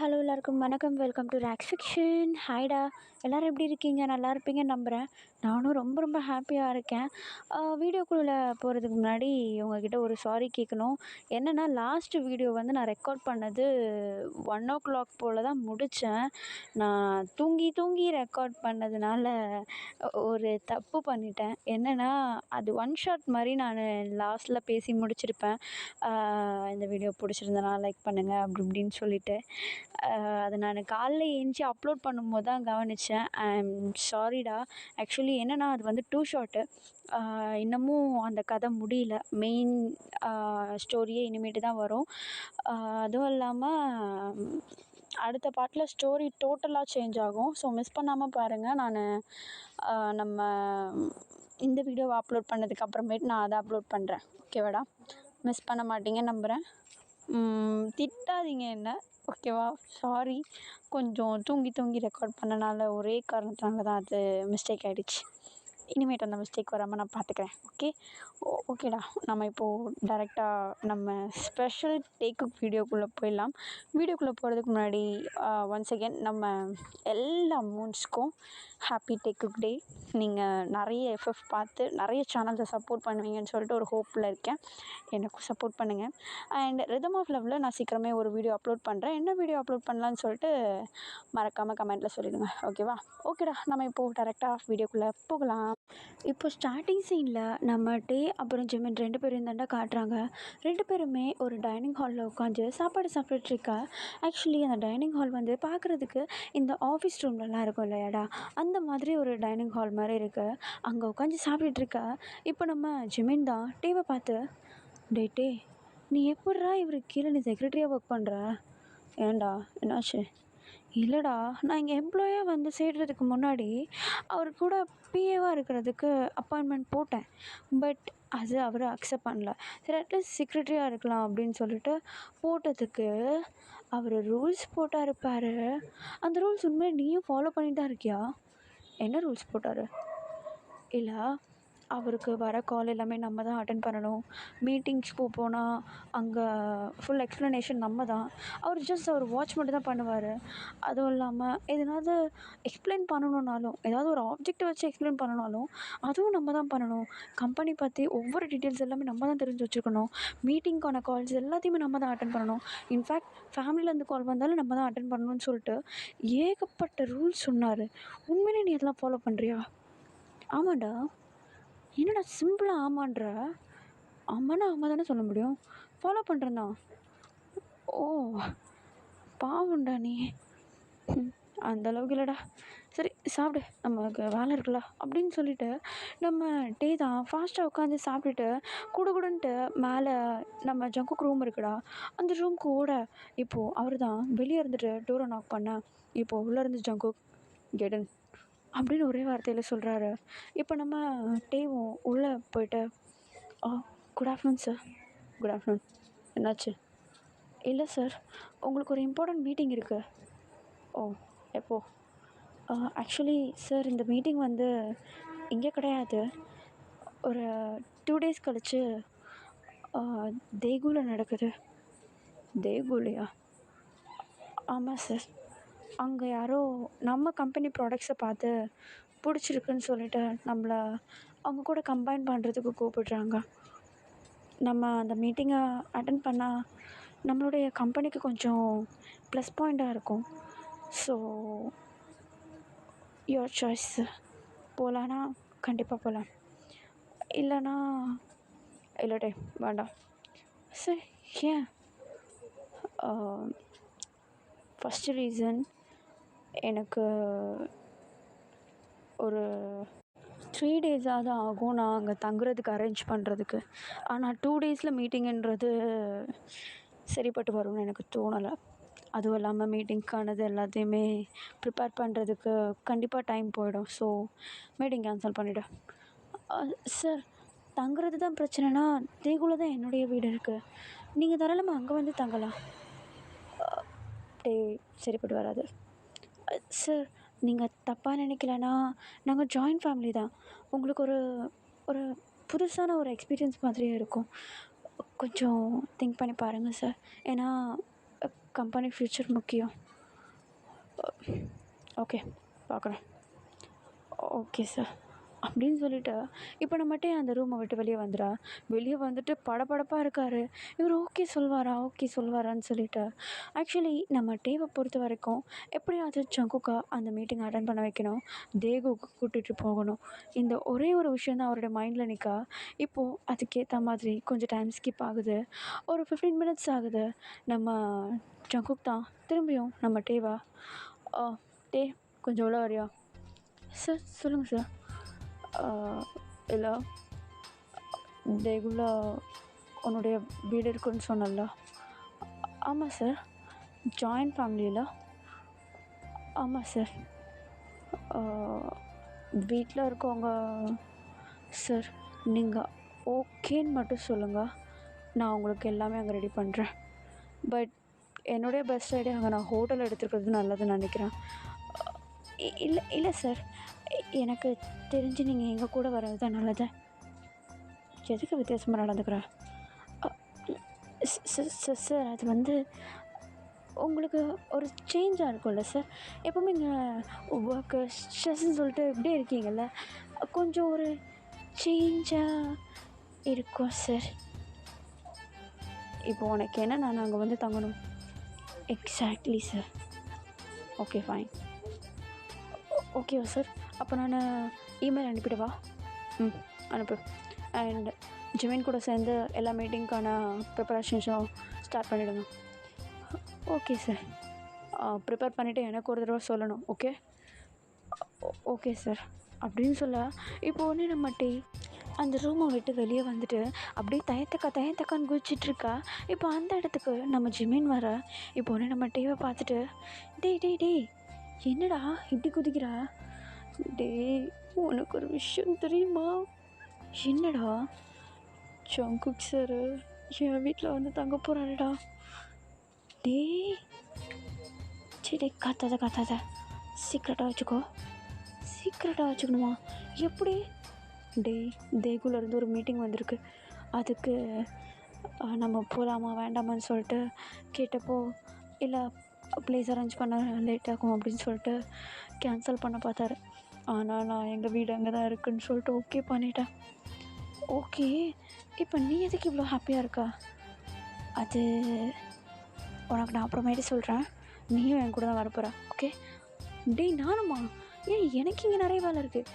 Hello எல்லாருக்கும் வணக்கம். Welcome to Rex Fiction. ஹாய்டா, எல்லோரும் எப்படி இருக்கீங்க? நல்லா இருப்பீங்கன்னு நம்புகிறேன். நானும் ரொம்ப ரொம்ப ஹாப்பியாக இருக்கேன். வீடியோக்குள்ளே போகிறதுக்கு முன்னாடி உங்ககிட்ட ஒரு சாரி கேட்கணும். என்னென்னா, லாஸ்ட்டு வீடியோ வந்து நான் ரெக்கார்ட் பண்ணது 1:00 போல் தான் முடித்தேன். நான் தூங்கி தூங்கி ரெக்கார்ட் பண்ணதுனால ஒரு தப்பு பண்ணிட்டேன். என்னென்னா, அது ஒன் ஷாட் மாதிரி நான் லாஸ்ட்டில் பேசி முடிச்சிருப்பேன். இந்த வீடியோ பிடிச்சிருந்தனா லைக் பண்ணுங்கள் அப்படி இப்படின்னு சொல்லிட்டு. அது நான் காலைல ஏந்திச்சி அப்லோட் பண்ணும்போது தான் கவனித்தேன். ஐ ஆம் சாரிடா. ஆக்சுவலி என்னென்னா, அது வந்து 2 ஷாட்டு. இன்னமும் அந்த கதை முடியல. மெயின் ஸ்டோரியே இனிமேட்டு தான் வரும். அதுவும் இல்லாமல் அடுத்த பார்ட்டில் ஸ்டோரி டோட்டலாக சேஞ்ச் ஆகும். ஸோ மிஸ் பண்ணாமல் பாருங்கள். நம்ம இந்த வீடியோவை அப்லோட் பண்ணதுக்கு அப்புறமேட்டு நான் அதை அப்லோட் பண்ணுறேன். ஓகேவாடா? மிஸ் பண்ண மாட்டீங்கன்னு நம்புகிறேன். திட்டாதீங்க என்ன, ஓகேவா? சாரி. கொஞ்சம் தூங்கி தூங்கி ரெக்கார்ட் பண்ணனால ஒரே காரணத்தினால தான் அது மிஸ்டேக் ஆகிடுச்சு. இனிமேட்டு அந்த மிஸ்டேக் வராமல் நான் பார்த்துக்கிறேன். ஓகேடா. நம்ம இப்போது டைரெக்டாக நம்ம ஸ்பெஷல் டேக்குக் வீடியோக்குள்ளே போயிடலாம். வீடியோக்குள்ளே போகிறதுக்கு முன்னாடி ஒன்ஸ் அகெயின் நம்ம எல்லா மூன்ஸ்க்கும் ஹாப்பி டேக்குக் டே. நீங்கள் நிறைய எஃப்எஃப் பார்த்து நிறைய சேனல்ஸை சப்போர்ட் பண்ணுவீங்கன்னு சொல்லிட்டு ஒரு ஹோப்பில் இருக்கேன். எனக்கும் சப்போர்ட் பண்ணுங்கள். அண்ட் ரிதம் ஆஃப் லவ்வில் நான் சீக்கிரமே ஒரு வீடியோ அப்லோட் பண்ணுறேன். என்ன வீடியோ அப்லோட் பண்ணலான்னு சொல்லிட்டு மறக்காமல் கமெண்ட்டில் சொல்லிடுங்க. ஓகேவா? ஓகேடா. நம்ம இப்போது டைரெக்டாக வீடியோக்குள்ளே போகலாம். இப்போ ஸ்டார்டிங் சீனில் நம்ம டே அப்புறம் ஜெமின் 2 பேரும் தாண்டா காட்டுறாங்க. 2 பேருமே ஒரு டைனிங் ஹாலில் உட்காந்து சாப்பாடு சாப்பிட்டுட்ருக்கா. ஆக்சுவலி அந்த டைனிங் ஹால் வந்து பார்க்குறதுக்கு இந்த ஆஃபீஸ் ரூம்லலாம் இருக்கும் இல்லையாடா, அந்த மாதிரி ஒரு டைனிங் ஹால் மாதிரி இருக்குது. அங்கே உட்காந்து சாப்பிட்டுட்ருக்கா. இப்போ நம்ம ஜெமின் தான் டேவை பார்த்து, டே நீ எப்பிட்றா இவருக்கு கீழே நீ செக்ரட்டரியாக ஒர்க் பண்ணுற? ஏன்டா என்னாச்சு? இல்லைடா, நான் இங்கே எம்ப்ளாயாக வந்து சேர்றதுக்கு முன்னாடி அவர் கூட பிஏவாக இருக்கிறதுக்கு அப்பாயின்மெண்ட் போட்டேன். பட் அது அவர் அக்செப்ட் பண்ணல. சரி, அட்லீஸ்ட் செக்ரட்டரியாக இருக்கலாம் அப்படின்னு சொல்லிட்டு போட்டதுக்கு அவர் ரூல்ஸ் போட்டார் பாரு. அந்த ரூல்ஸ் உண்மையாக நீயும் ஃபாலோ பண்ணிட்டு தான் இருக்கியா? என்ன ரூல்ஸ் போட்டார்? இல்லை, அவருக்கு வர கால் எல்லாமே நம்ம தான் அட்டென்ட் பண்ணணும். மீட்டிங்ஸ்க்கு போனால் அங்கே ஃபுல் எக்ஸ்ப்ளனேஷன் நம்ம தான். அவர் வாட்ச் மட்டும் தான் பண்ணுவார். அதுவும் இல்லாமல் எதனாவது எக்ஸ்பிளைன் பண்ணணுன்னாலும், ஏதாவது ஒரு ஆப்ஜெக்டை வச்சு எக்ஸ்பிளைன் பண்ணணுனாலும் அதுவும் நம்ம தான் பண்ணணும். கம்பெனி பற்றி ஒவ்வொரு டீட்டெயில்ஸ் எல்லாமே நம்ம தான் தெரிஞ்சு வச்சுருக்கணும். மீட்டிங்க்கான கால்ஸ் எல்லாத்தையுமே நம்ம தான் அட்டென்ட் பண்ணணும். இன்ஃபேக்ட் ஃபேமிலியிலேருந்து கால் வந்தாலும் நம்ம தான் அட்டென்ட் பண்ணணும்னு சொல்லிட்டு ஏகப்பட்ட ரூல்ஸ் சொன்னார். உண்மையிலே நீ இதெல்லாம் ஃபாலோ பண்ணுறியா? ஆமாண்டா. என்னடா சிம்பிளாக ஆமான்ற? ஆமான்னா ஆமாம் தானே சொல்ல முடியும். ஃபாலோ பண்ணுறேன் தான். ஓ, பாவம்டா நீ. அந்த அளவுக்கு இல்லைடா. சரி சாப்பிடு, நமக்கு வேலை இருக்குல்ல அப்படின்னு சொல்லிட்டு நம்ம டே தான் ஃபாஸ்ட்டாக உட்காந்து சாப்பிட்டுட்டு குடுகுடுன்ட்டு மேலே நம்ம ஜங்குக்கு ரூம் இருக்குடா, அந்த ரூம்க்கு ஓட. இப்போது அவர் தான் வெளியே இருந்துட்டு டோரை நாக் பண்ண. இப்போது உள்ளே இருந்து ஜங்குக் கெடன் அப்படின்னு ஒரே வார்த்தையில் சொல்கிறாரு. இப்போ நம்ம டேவும் உள்ளே போயிட்டு, good afternoon sir. Good afternoon. என்னாச்சு? இல்லை சார், உங்களுக்கு ஒரு இம்பார்ட்டண்ட் மீட்டிங் இருக்குது. ஓ, எப்போ? ஆக்சுவலி சார், இந்த மீட்டிங் வந்து இங்கே கிடையாது. ஒரு 2 டேஸ் கழிச்சு தேகுவில் நடக்குது. தேகுலையா? ஆமாம் சார். அங்கே யாரோ நம்ம கம்பெனி ப்ராடக்ட்ஸை பார்த்து பிடிச்சிருக்குன்னு சொல்லிட்டு நம்மளை அவங்க கூட கம்பைன் பண்ணுறதுக்கு கூப்பிடுறாங்க. நம்ம அந்த மீட்டிங்கை அட்டென்ட் பண்ணால் நம்மளுடைய கம்பெனிக்கு கொஞ்சம் ப்ளஸ் பாயிண்ட்டாக இருக்கும். So your choice. போகலான்னா கண்டிப்பாக போகலாம், இல்லைனா இல்லைடே வேண்டாம். சரி, ஏன்? ஃபஸ்ட்டு ரீசன், எனக்கு ஒரு 3 டேஸாவது ஆகும் நான் அங்கே தங்குறதுக்கு அரேஞ்ச் பண்ணுறதுக்கு. ஆனால் 2 டேஸில் மீட்டிங்குன்றது சரிப்பட்டு வரும்னு எனக்கு தோணலை. அதுவும் இல்லாமல் மீட்டிங்க்கானது எல்லாத்தையுமே ப்ரிப்பேர் பண்ணுறதுக்கு கண்டிப்பாக டைம் போயிடும். ஸோ மீட்டிங் கேன்சல் பண்ணிவிடு. சார், தங்குறது தான் பிரச்சனைனா தேகுவில் தான் என்னுடைய வீடு இருக்குது. நீங்கள் தாராளமாக அங்கே வந்து தங்கலாம். சரிப்பட்டு வராது. சார், நீங்கள் தப்பாக நினைக்கலன்னா நாங்கள் ஜாயின்ட் ஃபேமிலி தான். உங்களுக்கு ஒரு புதுசான ஒரு எக்ஸ்பீரியன்ஸ் மாதிரியே இருக்கும். கொஞ்சம் திங்க் பண்ணி பாருங்கள் சார். ஏன்னா கம்பெனி ஃப்யூச்சர் முக்கியம். ஓகே பார்க்குறேன். ஓகே சார் அப்படின்னு சொல்லிவிட்டு இப்போ நம்மகிட்டே அந்த ரூமை விட்டு வெளியே வந்துடா. வெளியே வந்துட்டு படபடப்பாக இருக்கார். இவர் ஓகே சொல்வாரா ஓகே சொல்வாரான்னு சொல்லிட்டு ஆக்சுவலி நம்ம டேவை பொறுத்த வரைக்கும் எப்படியாவது ஜங்குக்கா அந்த மீட்டிங் அட்டன் பண்ண வைக்கணும், தேகுக்கு கூட்டிகிட்டு போகணும். இந்த ஒரே ஒரு விஷயம் தான் அவருடைய மைண்டில் நிற்கா. இப்போது அதுக்கேற்ற மாதிரி கொஞ்சம் டைம் ஸ்கிப் ஆகுது. ஒரு 15 மினிட்ஸ் ஆகுது. நம்ம ஜங்குக் தான் திரும்பியும் நம்ம டேவா டே கொஞ்சம் உள்ள வரியா? சார் சொல்லுங்கள் சார். இல்லை தேகுல உன்னுடைய வீடு இருக்குன்னு சொன்னல? ஆமாம் சார். ஜாயின்ட் ஃபேமிலியில்? ஆமாம் சார். வீட்டில் இருக்கவங்க சார் நீங்கள் ஓகேன்னு மட்டும் சொல்லுங்கள், நான் உங்களுக்கு எல்லாமே அங்கே ரெடி பண்ணுறேன். பட் என்னுடைய பெஸ்ட் ஐடியா அங்கே நான் ஹோட்டல் எடுத்துருக்கிறது நல்லதுன்னு நினைக்கிறேன். இல்லை இல்லை சார், எனக்கு தெரிஞ்சு நீங்கள் எங்கள் கூட வர்றது தான் நல்லது. எதுக்கு வித்தியாசமாக நடந்துக்கிறேன்? சார் அது வந்து உங்களுக்கு ஒரு சேஞ்சாக இருக்கும்ல சார். எப்போவுமே இங்கே ஒர்க்கு ஸ்ட்ரெஸ்ன்னு சொல்லிட்டு இப்படியே இருக்கீங்கள்ல, கொஞ்சம் ஒரு சேஞ்சாக இருக்கும் சார். இப்போ உனக்கு என்ன, நான் அங்கே வந்து தங்கணும்? Exactly sir. Okay fine. ஓகேவா சார்? அப்போ நான் இமெயில் அனுப்பிவிடவா? அனுப்பு. அண்ட் ஜிமின் கூட சேர்ந்து எல்லா மீட்டிங்க்கான ப்ரிப்பரேஷன்ஸும் ஸ்டார்ட் பண்ணிவிடுங்க. Okay sir. ப்ரிப்பேர் பண்ணிவிட்டு எனக்கு ஒரு தடவை சொல்லணும். ஓகே ஓகே சார் அப்படின்னு சொல்ல இப்போ ஒன்று நம்ம டீ அந்த ரூமை விட்டு வெளியே வந்துட்டு அப்படியே தயத்தக்கான்னு குதிச்சிட்ருக்கா. இப்போ அந்த இடத்துக்கு நம்ம ஜிமின் வர இப்போ ஒன்று நம்ம டீவை பார்த்துட்டு டேய் என்னடா இப்படி குதிக்கிறா? டேய் உனக்கு ஒரு விஷயம் தெரியுமா? என்னடா? ஜங்குக் சார் என் வீட்டில் வந்து தங்க போகிறாருடா. டேய் சரி காத்தாத சீக்கிரட்டாக வச்சுக்கணுமா? எப்படி? டேய் தேகுலேருந்து ஒரு மீட்டிங் வந்திருக்கு. அதுக்கு நம்ம போகலாமா வேண்டாமான்னு சொல்லிட்டு கேட்டப்போ இல்லை ப்ளேஸ் அரேஞ்ச் பண்ண லேட் ஆகும் அப்படின்னு சொல்லிட்டு கேன்சல் பண்ண பார்த்தாரு. ஆனால் நான் எங்கள் வீடு அங்கே தான் இருக்குதுன்னு சொல்லிட்டு ஓகே பண்ணிட்டேன். ஓகே இப்போ நீ எதுக்கு இவ்வளோ ஹாப்பியாக இருக்கா? அது உனக்கு நான் அப்புறமேட்டு சொல்கிறேன். நீயும் என் கூட தான் வரப்போகிற. ஓகே? டேய் நானுமா? ஏன் எனக்கு இங்கே நிறைய வேலை இருக்குது.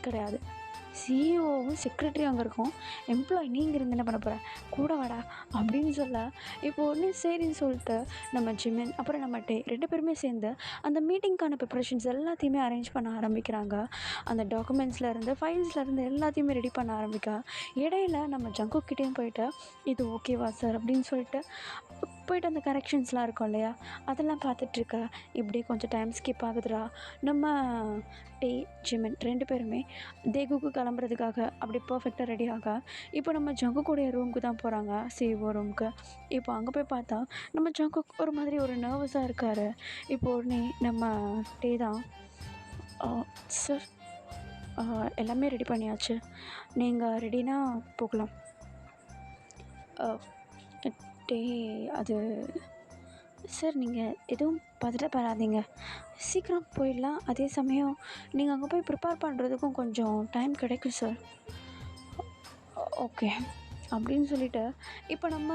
கிடையாது, சிஇஓவும் செக்ரட்டரி அங்கே இருக்கும், எம்ப்ளாயி நீங்கள் இருந்து என்ன பண்ண போகிற? கூட வாடா அப்படின்னு சொல்ல இப்போ ஒன்று சரின்னு சொல்லிட்டு நம்ம ஜிமின் அப்புறம் நம்ம டே 2 பேருமே சேர்ந்து அந்த மீட்டிங்க்கான ப்ரிப்பரேஷன்ஸ் எல்லாத்தையுமே அரேஞ்ச் பண்ண ஆரம்பிக்கிறாங்க. அந்த டாக்குமெண்ட்ஸ்லேருந்து ஃபைல்ஸ்லேருந்து எல்லாத்தையுமே ரெடி பண்ண ஆரம்பிக்கா. இடையில நம்ம ஜங்குக்கிட்டேயும் போயிட்டு இது ஓகேவா சார் அப்படின்னு சொல்லிட்டு போயிட்டு அந்த கரெக்ஷன்ஸ்லாம் இருக்கும் இல்லையா, அதெல்லாம் பார்த்துட்ருக்க. இப்படியே கொஞ்சம் டைம் ஸ்கிப் ஆகுதுடா. நம்ம டே ஜிமின் 2 பேருமே தேகுக்கு கிளம்புறதுக்காக அப்படி பர்ஃபெக்டாக ரெடி ஆக இப்போ நம்ம ஜங்குக்குடைய ரூமுக்கு தான் போகிறாங்க, சிஇஓ ரூமுக்கு. இப்போ அங்கே போய் பார்த்தா நம்ம ஜங்குக் ஒரு மாதிரி ஒரு நர்வஸாக இருக்கார். இப்போ உடனே நம்ம டே தான் சார் எல்லாமே ரெடி பண்ணியாச்சு, நீங்கள் ரெடினா போகலாம். டே அது சார் நீங்கள் எதுவும் பதட்டப்படாதீங்க, சீக்கிரம் போயிடலாம். அதே சமயம் நீங்கள் அங்கே போய் ப்ரிப்பேர் பண்ணுறதுக்கும் கொஞ்சம் டைம் கிடைக்கும் சார். ஓகே அப்படின்னு சொல்லிவிட்டு இப்போ நம்ம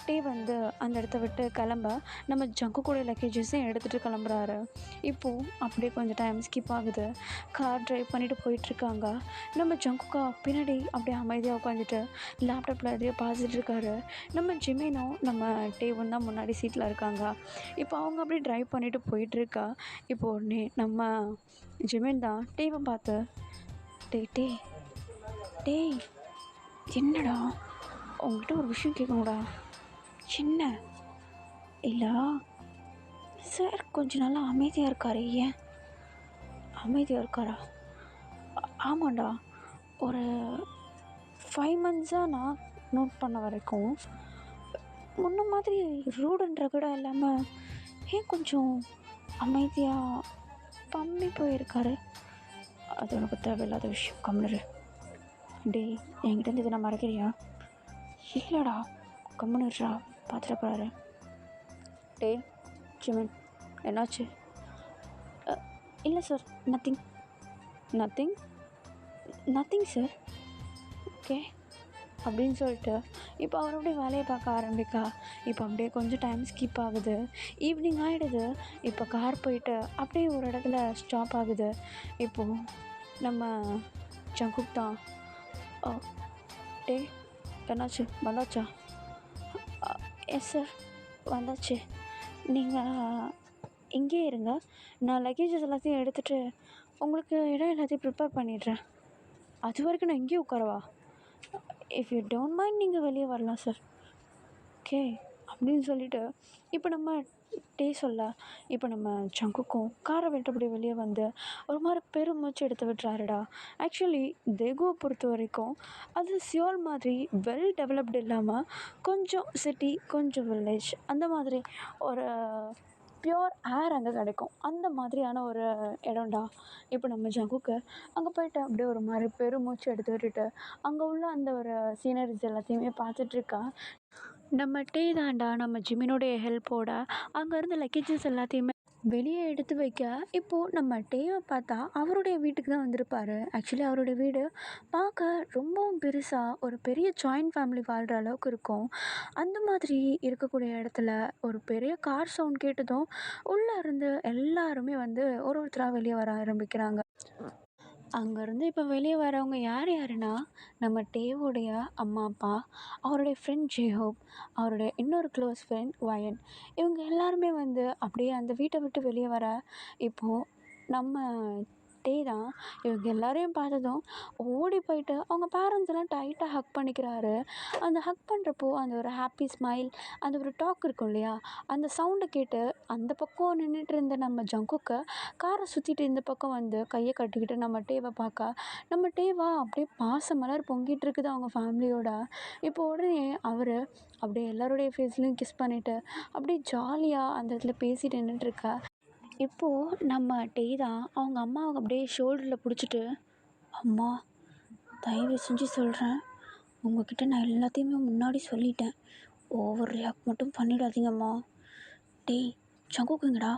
டே வந்து அந்த இடத்த விட்டு கிளம்ப நம்ம ஜங்கு கூட லக்கேஜஸையும் எடுத்துகிட்டு கிளம்புறாரு. இப்போது அப்படியே கொஞ்சம் டைம் ஸ்கிப் ஆகுது. கார் ட்ரைவ் பண்ணிவிட்டு போயிட்டுருக்காங்க. நம்ம ஜங்குக்கா பின்னாடி அப்படியே அமைதியாக உட்காந்துட்டு லேப்டாப்பில் எதையோ பார்த்துட்டு இருக்காரு. நம்ம ஜிமினும் நம்ம டேவும் தான் முன்னாடி சீட்டில் இருக்காங்க. இப்போ அவங்க அப்படியே ட்ரைவ் பண்ணிவிட்டு போயிட்டுருக்கா. இப்போ உடனே நம்ம ஜிமின் தான் டேவை பார்த்து டேய் என்னடா உங்கள்கிட்ட ஒரு விஷயம் கேட்கணுடா. சின்ன இல்லை சார் கொஞ்சம் நல்லா அமைதியாக இருக்காரு. ஏன் அமைதியாக இருக்காரா? ஆமாண்டா, ஒரு 5 மந்த்ஸாக நான் நோட் பண்ண வரைக்கும் முன்ன மாதிரி ரூடுன்ற கூட இல்லாமல் ஏன் கொஞ்சம் அமைதியாக பம்மி போயிருக்காரு. அது உனக்கு தேவையில்லாத விஷயம், கம்முனு. டேய் என்கிட்ட இதை நான் மறைக்கிறியா? இல்லைடா கம்முனுறா, பார்த்துட்டு போகிறாரு. டே ஜிமின் என்னாச்சு? இல்லை sir, nothing. Nothing nothing sir. Okay அப்படின்னு சொல்லிட்டு இப்போ அவர் அப்படியே வேலையை பார்க்க ஆரம்பிக்கா. இப்போ அப்படியே கொஞ்சம் டைம் ஸ்கிப் ஆகுது. ஈவினிங் ஆகிடுது. இப்போ கார் போயிட்டு அப்படியே ஒரு இடத்துல ஸ்டாப் ஆகுது. இப்போது நம்ம ஜங்குக் தான். டே என்னாச்சு, வந்தாச்சா? எஸ் சார், வந்தாச்சு. நீங்கள் இங்கேயே இருங்க, நான் லக்கேஜஸ் எல்லாத்தையும் எடுத்துகிட்டு உங்களுக்கு இடம் எல்லாத்தையும் ப்ரிப்பேர் பண்ணிடுறேன். அது வரைக்கும் நான் இங்கேயே உட்காரவா? இஃப் யூ டோன்ட் மைண்ட் நீங்கள் வெளியே வரலாம் சார். ஓகே அப்படின்னு சொல்லிவிட்டு இப்போ நம்ம டே சொல்ல இப்போ நம்ம ஜங்குக்கும் காரை விட்டபடி வெளியே வந்து ஒரு மாதிரி பெருமூச்சு எடுத்து விட்டுறாருடா. ஆக்சுவலி தேகுவை பொறுத்த வரைக்கும் அது சியோல் மாதிரி வெல் டெவலப்டு இல்லாமல் கொஞ்சம் சிட்டி கொஞ்சம் வில்லேஜ் அந்த மாதிரி ஒரு பியோர் ஏர் அங்கே கிடைக்கும். அந்த மாதிரியான ஒரு இடம்டா. இப்போ நம்ம ஜங்குக்கு அங்கே போய்ட்டு அப்படியே ஒரு மாதிரி பெருமூச்சு எடுத்து விட்டுட்டு அங்கே உள்ள அந்த ஒரு சீனரிஸ் எல்லாத்தையுமே பார்த்துட்ருக்கா. நம்ம டே தாண்டா நம்ம ஜிமினுடைய ஹெல்ப்போட அங்கேருந்து லக்கேஜஸ் எல்லாத்தையுமே வெளியே எடுத்து வைக்க. இப்போது நம்ம டேவை பார்த்தா அவருடைய வீட்டுக்கு தான் வந்திருப்பார். ஆக்சுவலி அவருடைய வீடு பார்க்க ரொம்பவும் பெருசாக ஒரு பெரிய ஜாயிண்ட் ஃபேமிலி வாழ்கிற அளவுக்கு இருக்கும். அந்த மாதிரி இருக்கக்கூடிய இடத்துல ஒரு பெரிய கார் சவுண்ட் கேட்டதும் உள்ளே இருந்து எல்லாருமே வந்து ஒருத்தராக வெளியே வர ஆரம்பிக்கிறாங்க. அங்கேருந்து இப்போ வெளியே வரவங்க யார் யாருன்னா நம்ம டேவோடைய அம்மா அப்பா, அவருடைய ஃப்ரெண்ட் ஜேஹோப், அவருடைய இன்னொரு க்ளோஸ் ஃப்ரெண்ட் வயன். இவங்க எல்லாருமே வந்து அப்படியே அந்த வீட்டை விட்டு வெளியே வர இப்போது நம்ம டே தான் இவங்க எல்லாரையும் பார்த்ததும் ஓடி போயிட்டு அவங்க பேரண்ட்ஸ் எல்லாம் டைட்டாக ஹக் பண்ணிக்கிறாரு. அந்த ஹக் பண்ணுறப்போ அந்த ஒரு ஹாப்பி ஸ்மைல், அந்த ஒரு டாக் இருக்கும் இல்லையா, அந்த சவுண்டை கேட்டு அந்த பக்கம் நின்றுட்டு இருந்த நம்ம ஜங்குக்கு காரை சுற்றிட்டு இந்த பக்கம் வந்து கையை கட்டிக்கிட்டு நம்ம டேவை பார்க்க நம்ம டேவா அப்படியே பாச மலர் பொங்கிட்டு இருக்குது அவங்க ஃபேமிலியோட. இப்போ உடனே அவர் அப்படியே எல்லாருடைய ஃபேஸ்லையும் கிஸ் பண்ணிவிட்டு அப்படியே ஜாலியாக அந்த இடத்துல பேசிட்டு நின்றுட்டுருக்கா. இப்போது நம்ம டே தான் அவங்க அம்மாவை அப்படியே ஷோல்டரில் பிடிச்சிட்டு, அம்மா தயவு செஞ்சு சொல்கிறேன், உங்ககிட்ட நான் எல்லாத்தையுமே முன்னாடி சொல்லிட்டேன், ஓவர் ரியாக்ட் மட்டும் பண்ணிடாதீங்கம்மா. டேய் ஜங்குக்குங்கடா.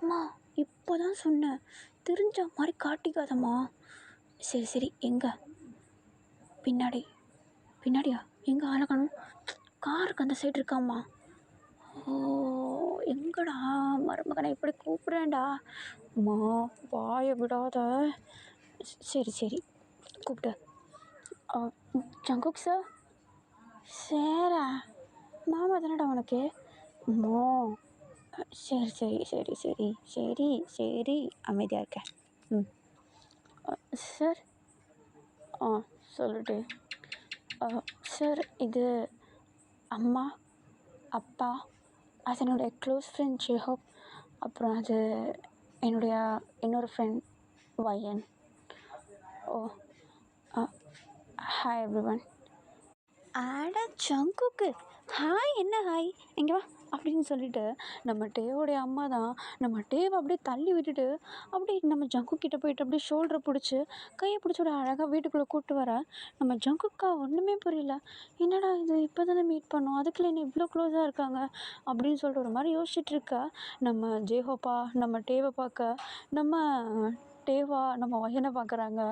அம்மா இப்போ தான் சொன்னேன், தெரிஞ்ச மாதிரி காட்டிக்காதம்மா. சரி சரி, எங்கே? பின்னாடி. பின்னாடியா? எங்கே ஆளக்கணும்? காருக்கு அந்த சைடு இருக்காம்மா. ஓ எங்கடா மருமகனை இப்படி கூப்பிட்றேன்டா. அம்மா வாயை விடாத. சரி சரி கூப்பிட்டு. Jungkook sir. சேரா மாமா தானடா உனக்கு? அம்மா சரி சரி சரி சரி சரி சரி அமைதியாக இருக்கேன். ம் சார். சொல்லிட்டு சார், இது அம்மா அப்பா, அது என்னுடைய க்ளோஸ் ஃப்ரெண்ட் ஜேஹோப், அப்புறம் அது என்னுடைய இன்னொரு ஃப்ரெண்ட் வயன். ஓ ஹாய் எவ்ரிவன். ஆட ஜங்குக்கு ஹாய், என்ன ஹாய், இங்கே வா அப்படின்னு சொல்லிட்டு நம்ம டேவோடைய அம்மா தான் நம்ம டேவை அப்படியே தள்ளி விட்டுட்டு அப்படியே நம்ம ஜங்குக் கிட்ட போயிட்டு அப்படியே ஷோல்டரை பிடிச்சி கையை பிடிச்சி விட அழகாக வீட்டுக்குள்ளே கூப்பிட்டு வர. நம்ம ஜங்குக்கா ஒன்றுமே புரியல, என்னடா இது இப்போ தானே மீட் பண்ணோம், அதுக்குள்ளே என்ன இவ்வளோ க்ளோஸாக இருக்காங்க அப்படின்னு சொல்லிட்டு ஒரு மாதிரி யோசிச்சுட்ருக்கா. நம்ம ஜேஹோப்பா நம்ம டேவை பார்க்க, நம்ம டேவா நம்ம வயனை பார்க்குறாங்க.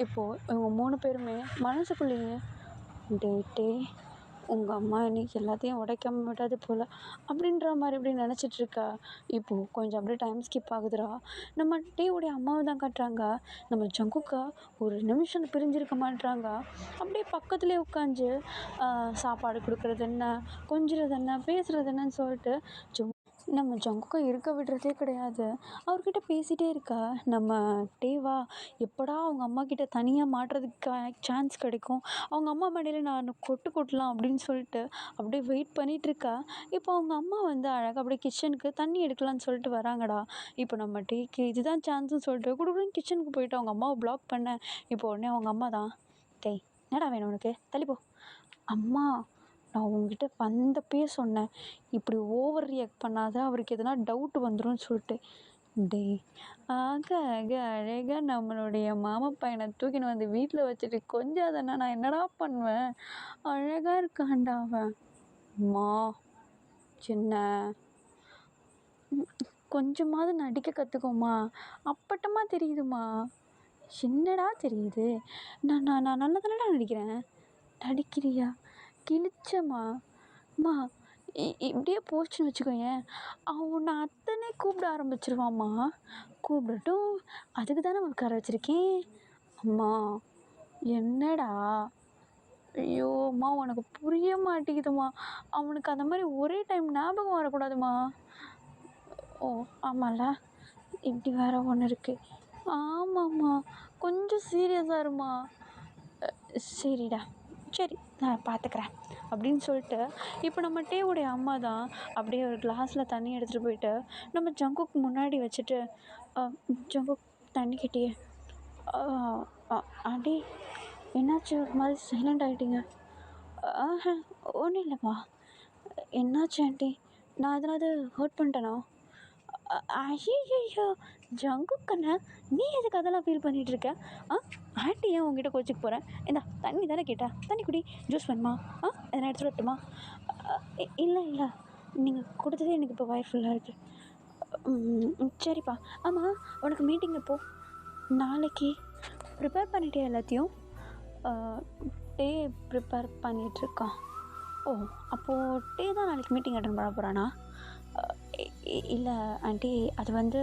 இப்போது இவங்க 3 பேருமே மனசுக்குள்ளேயே டே உங்கள் அம்மா இன்னைக்கு எல்லாத்தையும் உடைக்காம விடாது போல் அப்படின்ற மாதிரி இப்படி நினச்சிட்ருக்கா. இப்போது கொஞ்சம் அப்படியே டைம் ஸ்கிப் ஆகுதுடா. நம்ம டேவுடைய அம்மாவை தான் காட்டுறாங்க. நம்ம ஜங்குக்கா ஒரு நிமிஷம் பிரிஞ்சிருக்க மாட்டுறாங்க. அப்படியே பக்கத்துலேயே உட்காந்து சாப்பாடு கொடுக்குறது என்ன, கொஞ்சிறது என்ன, பேசுகிறது என்னன்னு சொல்லிட்டு நம்ம ஜங்குக்கா இருக்க விடுறதே கிடையாது. அவர்கிட்ட பேசிகிட்டே இருக்கா. நம்ம டேவா எப்படா அவங்க அம்மா கிட்ட தனியாக மாட்டுறதுக்கு சான்ஸ் கிடைக்கும், அவங்க அம்மா மடியில் நான் கொட்டலாம் அப்படின்னு சொல்லிட்டு அப்படியே வெயிட் பண்ணிகிட்ருக்கா. இப்போ அவங்க அம்மா வந்து அழகாக அப்படியே கிச்சனுக்கு தண்ணி எடுக்கலான்னு சொல்லிட்டு வராங்கடா. இப்போ நம்ம டேக்கு இதுதான் சான்ஸ்னு சொல்லிட்டு கொடுக்குறேன் கிச்சனுக்கு போயிட்டு அவங்க அம்மாவை பிளாக் பண்ண. இப்போ உடனே அவங்க அம்மா தான், டேய் என்னடா வேணும் உனக்கு, தள்ளிப்போ. அம்மா நான் உங்ககிட்ட வந்தப்பயே சொன்னேன், இப்படி ஓவர் ரியாக்ட் பண்ணாத, அவருக்கு எதனா டவுட் வந்துடும் சொல்லிட்டு. டேய் ஆக ஆக அழகாக நம்மளுடைய மாமா பையனை தூக்கின்னு வந்து வீட்டில் வச்சுட்டு கொஞ்சாதன்னா நான் என்னடா பண்ணுவேன், அழகாக இருக்கான்டா அவன். அம்மா சின்ன கொஞ்சமாவது நடிக்க கற்றுக்கோம்மா. அப்பட்டமா தெரியுதும்மா. என்னடா தெரியுது? நான் நான் நான் நல்லா தானடா நடிக்கிறேன். நடிக்கிறியா? கிழிச்சம்மா. அம்மா இப்படியே போச்சுன்னு வச்சுக்கோயேன், அவன் உன்னை அத்தனை கூப்பிட ஆரம்பிச்சிருவாம்மா. கூப்பிடட்டும், அதுக்கு தானே உட்கார வச்சுருக்கேன். அம்மா என்னடா? ஐயோ அம்மா, உனக்கு புரிய மாட்டேங்குதும்மா. அவனுக்கு அந்த மாதிரி ஒரே டைம் ஞாபகம் வரக்கூடாதும்மா. ஓ ஆமாம்ல, இப்படி வேற ஒன்று இருக்குது. ஆமாம்மா, கொஞ்சம் சீரியஸாக இருமா. சரிடா, சரி நான் பார்த்துக்கிறேன் அப்படின்னு சொல்லிட்டு, இப்போ நம்ம டேவுடைய அம்மா தான் அப்படியே ஒரு கிளாஸில் தண்ணி எடுத்துகிட்டு போயிட்டு நம்ம ஜங்குக்கு முன்னாடி வச்சுட்டு, ஜங்குக் தண்ணி கிட்டேயே. ஆண்டி என்னாச்சு, ஒரு மாதிரி சைலண்ட் ஆகிட்டீங்க? ஒன்றும் இல்லைப்பா. என்னாச்சு ஆண்டி? நான் எதனாவது ஹர்ட் பண்ணிட்டேனா? ஐயோ ஜங்குக் கண்ணா, நீ எதுக்கு அதெல்லாம் ஃபீல் பண்ணிகிட்ருக்க? ஆண்டி ஏன் உங்ககிட்ட கோச்சிக்கு போகிறேன்? இந்தா தண்ணி தானே கேட்டா, தண்ணி குடி. ஜூஸ் வேணுமா? எதனா எடுத்துகிட்டு வரட்டுமா? இல்லை இல்லை, நீங்கள் கொடுத்ததே எனக்கு இப்போ வயிறு ஃபுல்லாக இருக்குது. சரிப்பா. ஆமாம், உனக்கு மீட்டிங் எப்போ? நாளைக்கு. ப்ரிப்பேர் பண்ணிட்டே எல்லாத்தையும்? டே ப்ரிப்பேர் பண்ணிகிட்ருக்கான். ஓ, அப்போது டே தான் நாளைக்கு மீட்டிங் அட்டன் பண்ண போகிறானா? இல்லை ஆண்டி, அது வந்து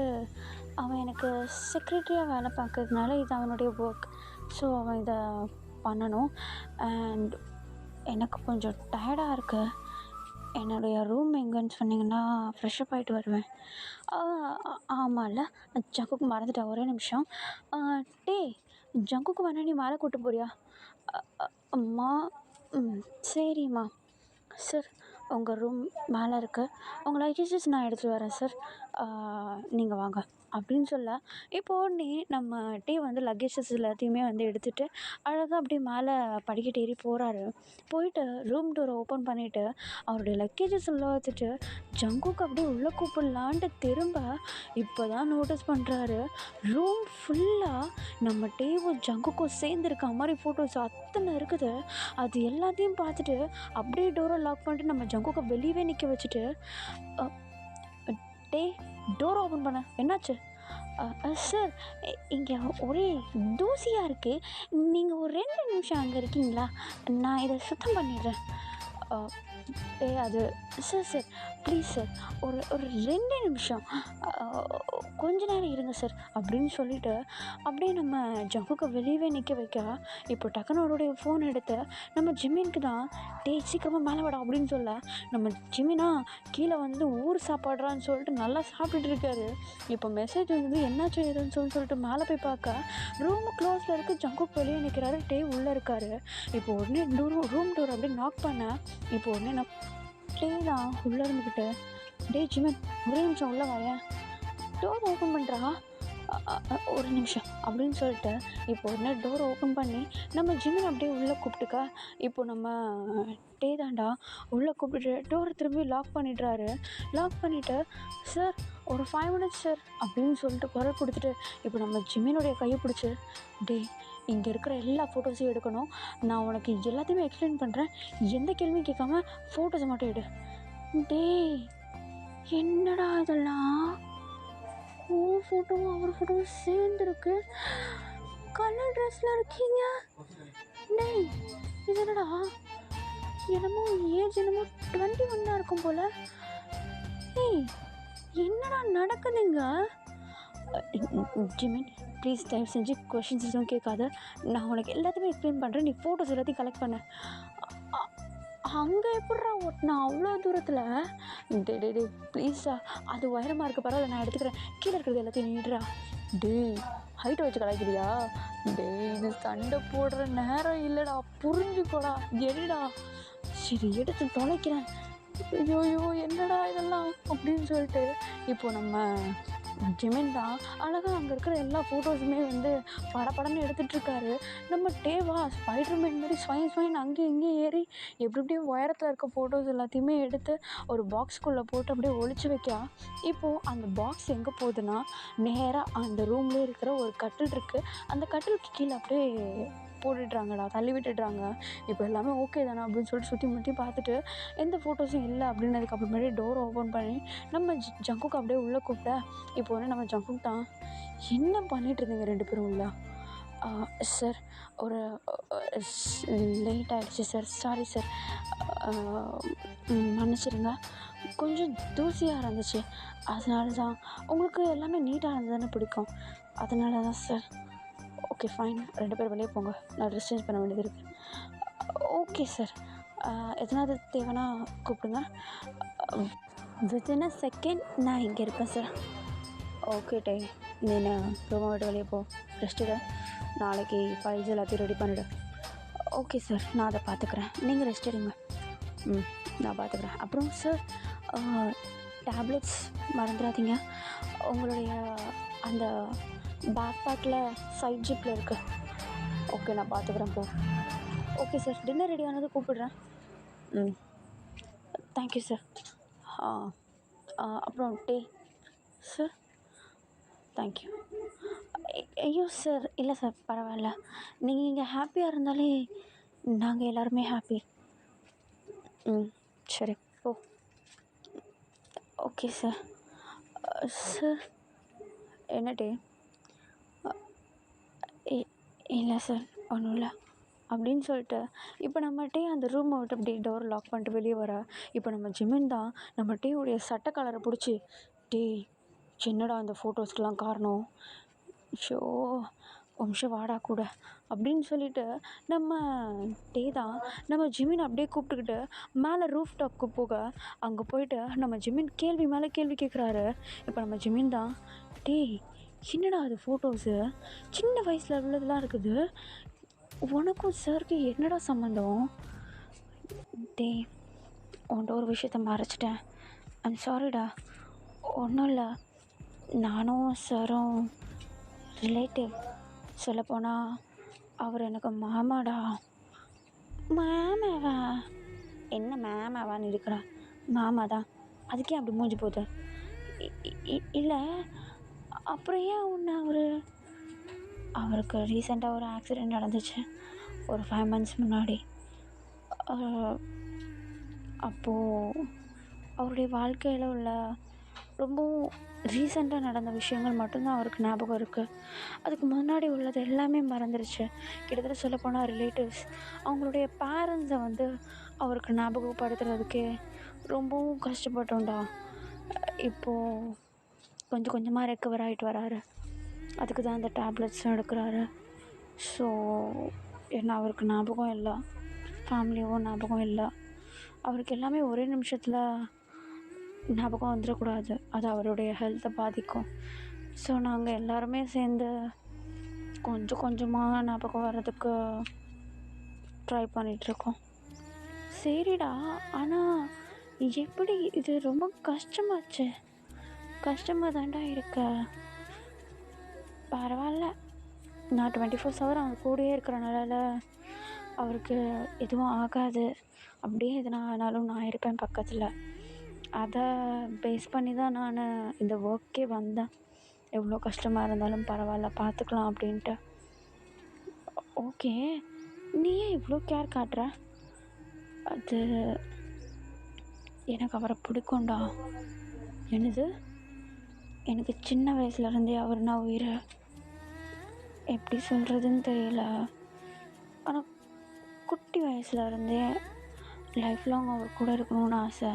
அவன் எனக்கு செக்ரட்டரியாக வேலை பார்க்கறதுனால இது அவனுடைய ஒர்க். ஸோ அவன் இதை பண்ணணும். அண்ட் எனக்கு கொஞ்சம் டயர்டாக இருக்குது. என்னுடைய ரூம் எங்கேன்னு சொன்னிங்கன்னா ஃப்ரெஷ்அப் ஆகிட்டு வருவேன். ஆமாம்ல, ஜங்குக்கு மறந்துட்டேன், ஒரே நிமிஷம். டே ஜங்குக்கு வேணா நீ மேலே கூப்பிட்டு போறியா? அம்மா சரிம்மா. சார், உங்கள் ரூம் மேலே இருக்குது, உங்கள் லக்கேஜஸ் நான் எடுத்துகிட்டு வரேன் சார், நீங்கள் வாங்க அப்படின்னு சொல்ல, இப்போ உடனே நம்ம டே வந்து லக்கேஜஸ் எல்லாத்தையுமே வந்து எடுத்துகிட்டு அழகாக அப்படியே மேலே படிக்கட்டு ஏறி போகிறாரு. போயிட்டு ரூம் டோரை ஓப்பன் பண்ணிவிட்டு அவருடைய லக்கேஜஸ் உள்ள வச்சுட்டு ஜங்குக்கு அப்படியே உள்ளே கூப்பிடலான்ட்டு திரும்ப இப்போ தான் நோட்டீஸ் பண்ணுறாரு, ரூம் ஃபுல்லாக நம்ம டேவும் ஜங்குக்கும் சேர்ந்துருக்க மாதிரி ஃபோட்டோஸ் அத்தனை இருக்குது. அது எல்லாத்தையும் பார்த்துட்டு அப்படியே டோரை லாக் பண்ணிட்டு நம்ம ஜங்குக்கை வெளியவே நிற்க வச்சுட்டு, டே டோர் ஓப்பன் பண்ண, என்னாச்சு? சார், இங்கே ஒரே தூசியாக இருக்குது, நீங்கள் ஒரு 2 நிமிஷம் அங்கே இருக்கீங்களா? நான் இதை சுத்தம் பண்ணிடுறேன். அது சார் சார் ப்ளீஸ் சார், ஒரு ஒரு 2 நிமிஷம், கொஞ்ச நேரம் இருங்க சார் அப்படின்னு சொல்லிவிட்டு அப்படியே நம்ம ஜங்குக்கு வெளியவே நிற்க வைக்க, இப்போ டக்குன்னு அவருடைய ஃபோன் எடுத்து நம்ம ஜிம்மினுக்கு தான், டே சீக்கிரமாக மேலே வாடா அப்படின்னு சொல்ல, நம்ம ஜிம்மினா கீழே வந்து ஊர் சாப்பாடுறான்னு சொல்லிட்டு நல்லா சாப்பிட்டுட்டு இருக்காரு. இப்போ மெசேஜ் வந்து என்னாச்சும் ஏதுன்னு சொல்லிட்டு மேலே போய் பார்க்க ரூமு க்ளோஸில் இருக்குது, ஜங்குக்கு வெளியே நிற்கிறாரு, டே உள்ளே இருக்காரு. இப்போ உடனே ரூம் டோர் அப்படியே நாக் பண்ண, இப்போ உடனே நான் டே தான் உள்ளே இருந்துக்கிட்டு, டே ஜிம்மன் ஒரே நிமிஷம் உள்ளே வரேன், டோர் ஓப்பன் பண்ணுறா, ஒரு நிமிஷம் அப்படின்னு சொல்லிட்டு இப்போ உடனே டோர் ஓப்பன் பண்ணி நம்ம ஜிம்மன் அப்படியே உள்ளே கூப்பிட்டுக்க, இப்போ நம்ம டே தாண்டா உள்ளே கூப்பிட்டுட்டு டோரை திரும்பி லாக் பண்ணிடுறாரு. லாக் பண்ணிவிட்டு, சார் ஒரு 5 minutes சார் அப்படின்னு சொல்லிட்டு குரல் கொடுத்துட்டு இப்போ நம்ம ஜிம்மினுடைய கையை பிடிச்சி, டே இங்கே இருக்கிற எல்லா ஃபோட்டோஸையும் எடுக்கணும், நான் உனக்கு எல்லாத்தையுமே எக்ஸ்பிளைன் பண்ணுறேன், எந்த கேள்வியும் கேட்காம ஃபோட்டோஸை மட்டும் எடு. டே என்னடா இதெல்லாம், ஓ ஃபோட்டோவும் அவர் ஃபோட்டோவும் சேர்ந்துருக்கு, கலர் ட்ரெஸ்ஸில் இருக்கீங்க. டேய் இது என்னடா, என்னமோ ஏஜ் என்னமோ 21 தான் இருக்கும் போல். ஏய் என்னடா நடக்குதுங்க? ஜிமின் ப்ளீஸ் தயவு செஞ்சு கொஷின்ஸ் எதுவும் கேட்காத, நான் உனக்கு எல்லாத்தையுமே எக்ஸ்பிளைன் பண்ணுறேன், நீ ஃபோட்டோஸ் எல்லாத்தையும் கலெக்ட் பண்ண. அங்கே எப்பட்றா ஓட்டினா அவ்வளோ தூரத்தில்? டே டே டே ப்ளீஸா, அது உயரமாக இருக்க பரவாயில்ல, நான் எடுத்துக்கிறேன், கீழே இருக்கிறது எல்லாத்தையும் நீடுறா. டே ஹைட்டை வச்சு கலாய்க்கிறியா? டே இது சண்டை போடுற நேரம் இல்லைடா, புரிஞ்சுக்கோடா, எடுடா. சரி எடுத்து தொலைக்கிறேன். ஐயோயோ என்னடா இதெல்லாம் அப்படின்னு சொல்லிட்டு இப்போ நம்ம ஜிமின் தான் அழகாக அங்கே இருக்கிற எல்லா ஃபோட்டோஸுமே வந்து படப்படன்னு எடுத்துகிட்ருக்காரு. நம்ம டேவா ஸ்பைடர்மேன் மாதிரி ஸ்வைன் அங்கேயும் இங்கேயும் ஏறி எப்படி எப்படியும் உயரத்தில் இருக்க ஃபோட்டோஸ் எல்லாத்தையுமே எடுத்து ஒரு பாக்ஸ்குள்ளே போட்டு அப்படியே ஒளிச்சு வைக்கா. இப்போது அந்த பாக்ஸ் எங்கே போகுதுன்னா நேராக அந்த ரூம்லேயே இருக்கிற ஒரு கட்டில் இருக்குது, அந்த கட்டிலுக்கு கீழே அப்படியே போட்டுடுறாங்கடா, தள்ளி விட்டுடுறாங்க. இப்போ எல்லாமே ஓகே தானே அப்படின்னு சொல்லிட்டு சுற்றி முற்றி பார்த்துட்டு எந்த ஃபோட்டோஸும் இல்லை அப்படின்னதுக்கப்புறமேட்டு டோர் ஓப்பன் பண்ணி நம்ம ஜங்குக்கு அப்படியே உள்ளே கூப்பிட்டா, இப்போ வந்து நம்ம ஜங்குக் தான், என்ன பண்ணிட்டு இருந்தீங்க 2 பேரும் உள்ள? சார் ஒரு லேட் ஆகிடுச்சு சார், சாரி சார், மன்னிச்சிடுங்க, கொஞ்சம் தூசியாக இருந்துச்சு, அதனால தான். உங்களுக்கு எல்லாமே நீட்டாக இருந்தது தானே பிடிக்கும், அதனால தான் சார். ஓகே ஃபைன், 2 பேர் வெளியே போங்க, நான் ட்ரெஸ் சேஞ்ச் பண்ண வேண்டியது இருக்குது. ஓகே சார், எதனாவது தேவைன்னா கூப்பிடுங்க, வித்தின் அ செகண்ட் நான் இங்கே இருப்பேன் சார். ஓகே டே, நீ ரூமை விட்டு வெளியே போ, ரெஸ்ட் எடு, நாளைக்கு ஃபைல்ஸ் எல்லாத்தையும் ரெடி பண்ணிவிடு. ஓகே சார், நான் அதை பார்த்துக்குறேன், நீங்கள் ரெஸ்ட் எடுங்க. நான் பார்த்துக்குறேன். அப்புறம் சார், டேப்லெட்ஸ் மறந்துடாதீங்க, உங்களுடைய அந்த பேக் பேக்கில் சைட் ஜிப்பில் இருக்குது. ஓகே, நான் பார்த்துக்குறேன் போ. ஓகே சார், டின்னர் ரெடி ஆனது கூப்பிடுறேன். Thank you sir. அப்புறம் டே சார், தேங்க்யூ. ஐயோ சார், இல்லை சார், பரவாயில்ல, நீங்கள் இங்கே ஹாப்பியாக இருந்தாலே நாங்கள் எல்லாருமே ஹாப்பி. சரி போ. Okay sir. சார், என்ன டே? இல்லை சார், ஒன்றும் இல்லை அப்படின்னு சொல்லிட்டு இப்போ நம்ம டே அந்த ரூமை விட்டு அப்படியே டோர் லாக் பண்ணிட்டு வெளியே வர, இப்போ நம்ம ஜிமின் தான் நம்ம டேவுடைய சட்டை கலரை பிடிச்சி, டே என்னடா அந்த ஃபோட்டோஸ்க்கெலாம் காரணம், ஷோ வம்சம் வாடா கூட அப்படின்னு சொல்லிட்டு நம்ம டே தான் நம்ம ஜிமின் அப்படியே கூப்பிட்டுக்கிட்டு மேலே ரூஃப் டாப்க்கு போக, அங்கே போயிட்டு நம்ம ஜிமின் கேள்வி மேலே கேள்வி கேட்குறாரு. இப்போ நம்ம ஜிமின் தான், டே என்னடா அது ஃபோட்டோஸு சின்ன வயசில் உள்ளதெல்லாம் இருக்குது, உனக்கும் சாருக்கு என்னடா சம்மந்தம்? டே உன்ட்ட ஒரு விஷயத்த மறைச்சிட்டேன், ஐம் சாரிடா. ஒன்றும் இல்லை, நானும் சாரும் ரிலேட்டிவ், சொல்லப்போனால் அவர் எனக்கு மாமாடா. மாமாவா? என்ன மாமாவான்னு இருக்கிறா? மாமா தான், அதுக்கே அப்படி மூஞ்சி போகுது. இல்லை, அப்புறம் ஏன் உன்னை அவருக்கு ரீசெண்டாக ஒரு ஆக்சிடெண்ட் நடந்துச்சு ஒரு 5 months முன்னாடி. அப்போது அவருடைய வாழ்க்கையில் உள்ள ரொம்பவும் ரீசெண்டாக நடந்த விஷயங்கள் மட்டும்தான் அவருக்கு ஞாபகம் இருக்குது. அதுக்கு முன்னாடி உள்ளது எல்லாமே மறந்துருச்சு. கிட்டத்தட்ட சொல்லப்போனால் ரிலேட்டிவ்ஸ் அவங்களுடைய பேரண்ட்ஸை வந்து அவருக்கு ஞாபகப்படுத்துறதுக்கே ரொம்பவும் கஷ்டப்பட்டோம்டா. இப்போது கொஞ்சம் கொஞ்சமாக ரெக்கவர் ஆகிட்டு வராரு. அதுக்கு தான் அந்த டேப்லெட்ஸும் எடுக்கிறாரு. ஸோ என்ன அவருக்கு ஞாபகம் இல்லை, ஃபேமிலியும் ஞாபகம் இல்லை. அவருக்கு எல்லாமே ஒரே நிமிஷத்தில் ஞாபகம் வந்துடக்கூடாது, அது அவருடைய ஹெல்த்தை பாதிக்கும். ஸோ நாங்கள் எல்லாருமே சேர்ந்து கொஞ்சம் கொஞ்சமாக ஞாபகம் வர்றதுக்கு ட்ரை பண்ணிகிட்ருக்கோம். சரிடா, ஆனால் எப்படி இது ரொம்ப கஷ்டமாச்சு, கஷ்டமாக தாண்டா இருக்க. பரவாயில்ல, நான் 24/7 அவங்க கூடயே இருக்கிறனால அவருக்கு எதுவும் ஆகாது. அப்படியே எதுனா ஆனாலும் நான் இருப்பேன் பக்கத்தில். அதை பேஸ் பண்ணி தான் நான் இந்த ஒர்க்கே வந்தேன். எவ்வளோ கஷ்டமாக இருந்தாலும் பரவாயில்ல, பார்த்துக்கலாம் அப்படின்ட்டு. ஓகே, நீ ஏன் இவ்வளோ கேர் காட்டுற? அது எனக்கு அவரை பிடிக்கும்டா. என்னது? எனக்கு சின்ன வயசுலேருந்தே அவர்னா உயிர். எப்படி சொல்கிறதுன்னு தெரியல, ஆனால் குட்டி வயசுலேருந்தே லைஃப் லாங் அவர் கூட இருக்கணும்னு ஆசை.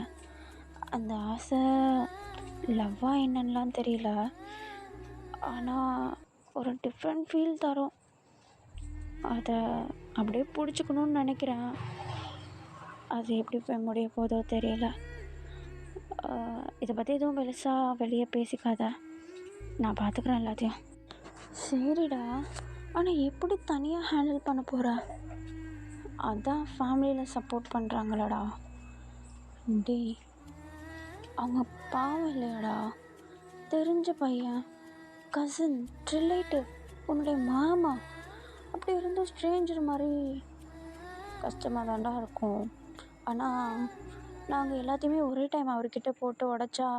அந்த ஆசை லவ்வாக என்னன்னெலாம் தெரியல, ஆனால் ஒரு டிஃப்ரெண்ட் ஃபீல் தரும். அதை அப்படியே பிடிச்சிக்கணுன்னு நினைக்கிறேன். அது எப்படி போய் முடிய போதோ தெரியல. இதை பற்றி எதுவும் வெளியே பேசிக்காத, நான் பார்த்துக்குறேன் எல்லாத்தையும். சரிடா, ஆனால் எப்படி தனியாக ஹேண்டில் பண்ண போகிற? அதான் ஃபேமிலியில் சப்போர்ட் பண்ணுறாங்களடா. டே அவங்க பாவம் இல்லையாடா, தெரிஞ்ச பையன், கசின், ரிலேட்டிவ், உன்னுடைய மாமா, அப்படி இருந்தும் ஸ்ட்ரேஞ்சர் மாதிரி கஷ்டமாக தாண்டா இருக்கும். ஆனால் நாங்கள் எல்லாத்தையுமே ஒரே டைம் அவர்கிட்ட போட்டு உடச்சா